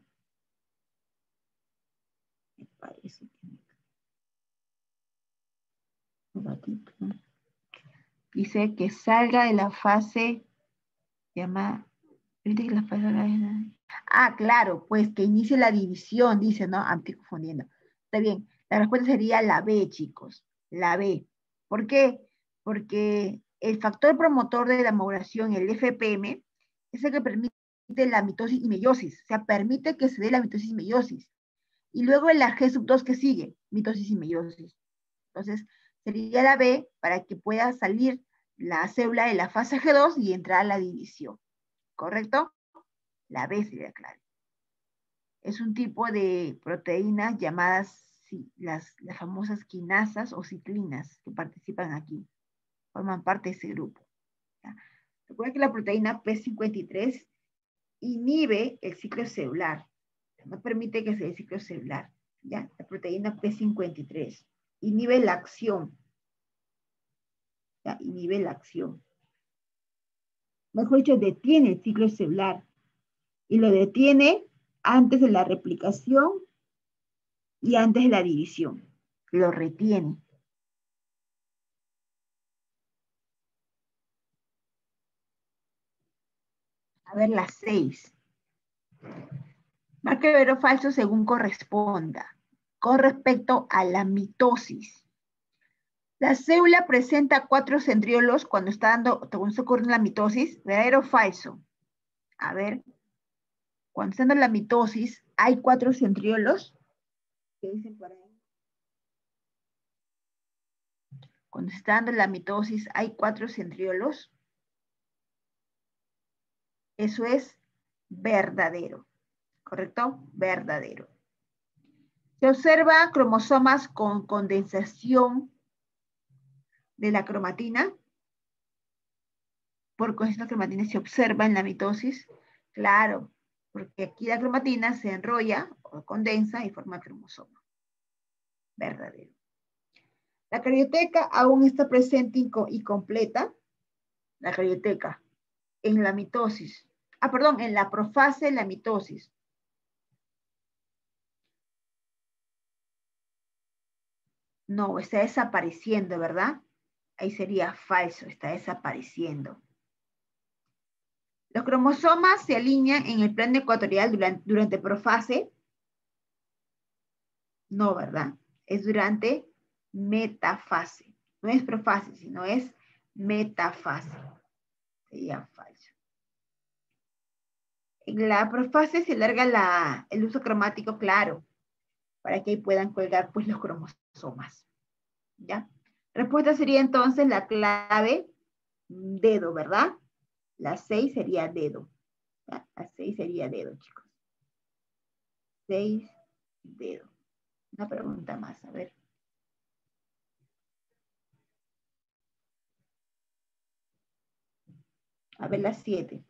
Me parece que un ratito. Dice que salga de la fase, llama, la fase. Ah, claro, pues que inicie la división, dice, ¿no? Estoy confundiendo. Está bien, la respuesta sería la B, chicos, la B. ¿Por qué? Porque el factor promotor de la maduración, el FPM, es el que permite la mitosis y meiosis, o sea, permite que se dé la mitosis y meiosis. Y luego la G2 que sigue, mitosis y meiosis. Entonces, sería la B para que pueda salir la célula de la fase G2 y entrar a la división. ¿Correcto? La B sería clave. Es un tipo de proteínas llamadas las famosas quinasas o ciclinas que participan aquí. Forman parte de ese grupo. ¿Ya? Recuerden que la proteína P53 inhibe el ciclo celular. No permite que se dé el ciclo celular. ¿Ya? La proteína P53 inhibe la acción. ¿Ya? Inhibe la acción. Mejor dicho, detiene el ciclo celular. Y lo detiene antes de la replicación y antes de la división. Lo retiene. A ver, las 6. Marque verdadero o falso según corresponda. Con respecto a la mitosis. La célula presenta 4 centriolos cuando está ocurriendo la mitosis. ¿Verdadero o falso? A ver. Cuando está dando la mitosis, hay 4 centriolos. ¿Qué dicen por ahí? Cuando está dando la mitosis, hay 4 centriolos. Eso es verdadero. ¿Correcto? Verdadero. Se observa cromosomas con condensación de la cromatina. Por condensación de la cromatina se observa en la mitosis. Claro, porque aquí la cromatina se enrolla o condensa y forma cromosoma. Verdadero. La carioteca aún está presente y completa. La carioteca en la mitosis. Perdón, en la profase de la mitosis. No, está desapareciendo, ¿verdad? Ahí sería falso, está desapareciendo. Los cromosomas se alinean en el plano ecuatorial durante profase. No, ¿verdad? Es durante metafase. No es profase, sino es metafase. Sería falso. En la profase se alarga el uso cromático, claro, para que ahí puedan colgar pues los cromosomas. ¿Ya? Respuesta sería entonces la clave dedo, ¿verdad? La 6 sería dedo. ¿Ya? La 6 sería dedo, chicos. 6, dedo. Una pregunta más, a ver. A ver, la 7.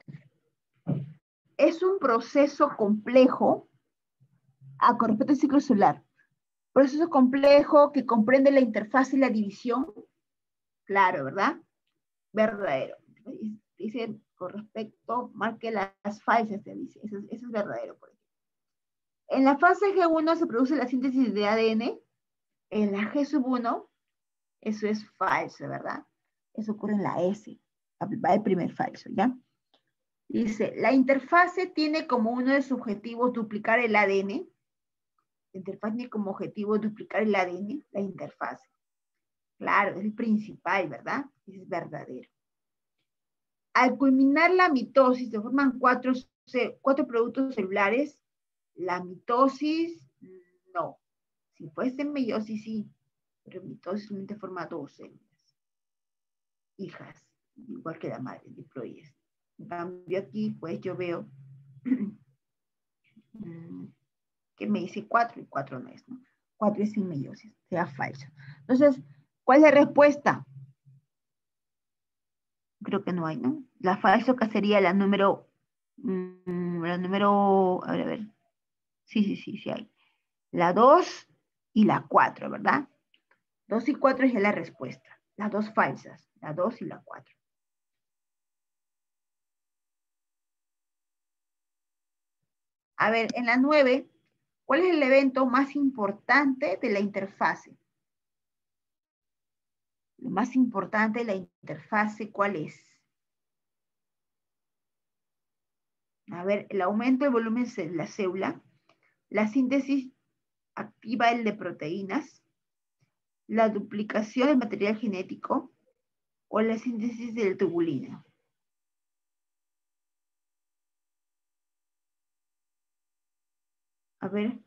Es un proceso complejo con respecto al ciclo celular. Proceso complejo que comprende la interfaz y la división. Claro, ¿verdad? Verdadero. Dice con respecto, marque las falsas, te dice. Eso es verdadero, por ejemplo. En la fase G1 se produce la síntesis de ADN. En la G1, eso es falso, ¿verdad? Eso ocurre en la S. Va el primer falso, ¿ya? Dice, la interfase tiene como uno de sus objetivos duplicar el ADN. La interfaz tiene como objetivo duplicar el ADN, la interfase. Claro, es el principal, ¿verdad? Es verdadero. Al culminar la mitosis, se forman cuatro productos celulares. La mitosis, no. Si fuese meiosis, sí. Pero mitosis solamente forma 2 células. Hijas, igual que la madre, diploides. En cambio aquí, pues yo veo que me dice 4 y 4 no es, ¿no? 4 es sin meiosis, sea falso. Entonces, ¿cuál es la respuesta? Creo que no hay, ¿no? La falso que sería la número, a ver. Sí hay. La 2 y la 4, ¿verdad? 2 y 4 es la respuesta. Las dos falsas, la 2 y la 4. A ver, en la 9, ¿cuál es el evento más importante de la interfase? Lo más importante de la interfase, ¿cuál es? A ver, el aumento del volumen de la célula, la síntesis activa de proteínas, la duplicación del material genético o la síntesis de tubulina. A ver.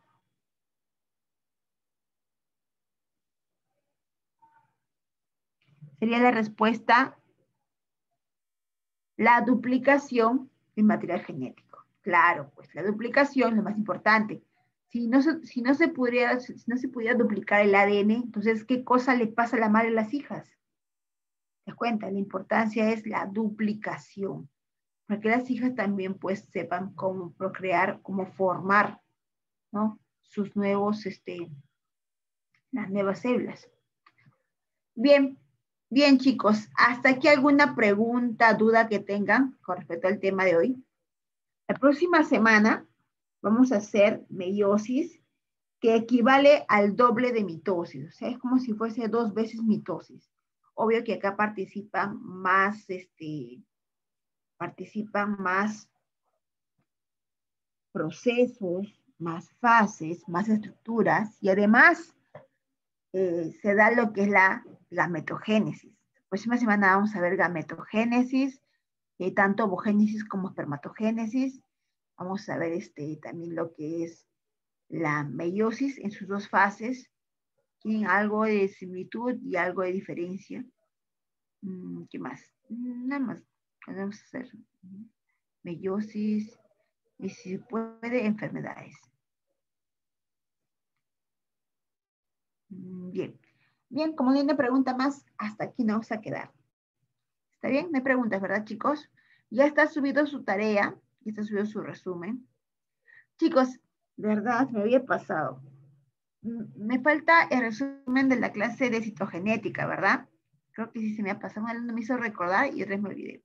Sería la respuesta la duplicación del material genético. Claro, pues la duplicación es lo más importante. Si no se pudiera duplicar el ADN, entonces, ¿qué cosa le pasa a la madre y a las hijas? ¿Te das cuenta? La importancia es la duplicación. Para que las hijas también pues sepan cómo procrear, cómo formar, ¿no? Sus nuevos, las nuevas células. Bien, bien chicos, ¿hasta aquí alguna pregunta, duda que tengan con respecto al tema de hoy? La próxima semana vamos a hacer meiosis, que equivale al doble de mitosis, o sea, es como si fuese 2 veces mitosis. Obvio que acá participan más procesos, más fases, más estructuras, y además se da lo que es la gametogénesis. La próxima semana vamos a ver gametogénesis, tanto ovogénesis como espermatogénesis. Vamos a ver también lo que es la meiosis en sus dos fases, tienen algo de similitud y algo de diferencia. ¿Qué más? Nada más. Vamos a hacer meiosis y si puede, enfermedades. Bien. Bien, como no hay una pregunta más, hasta aquí nos vamos a quedar. ¿Está bien? No hay preguntas, ¿verdad, chicos? Ya está subido su tarea, ya está subido su resumen. Chicos, de verdad, me había pasado. Me falta el resumen de la clase de citogenética, ¿verdad? Creo que sí se me ha pasado, no me hizo recordar y otra vez me olvidé.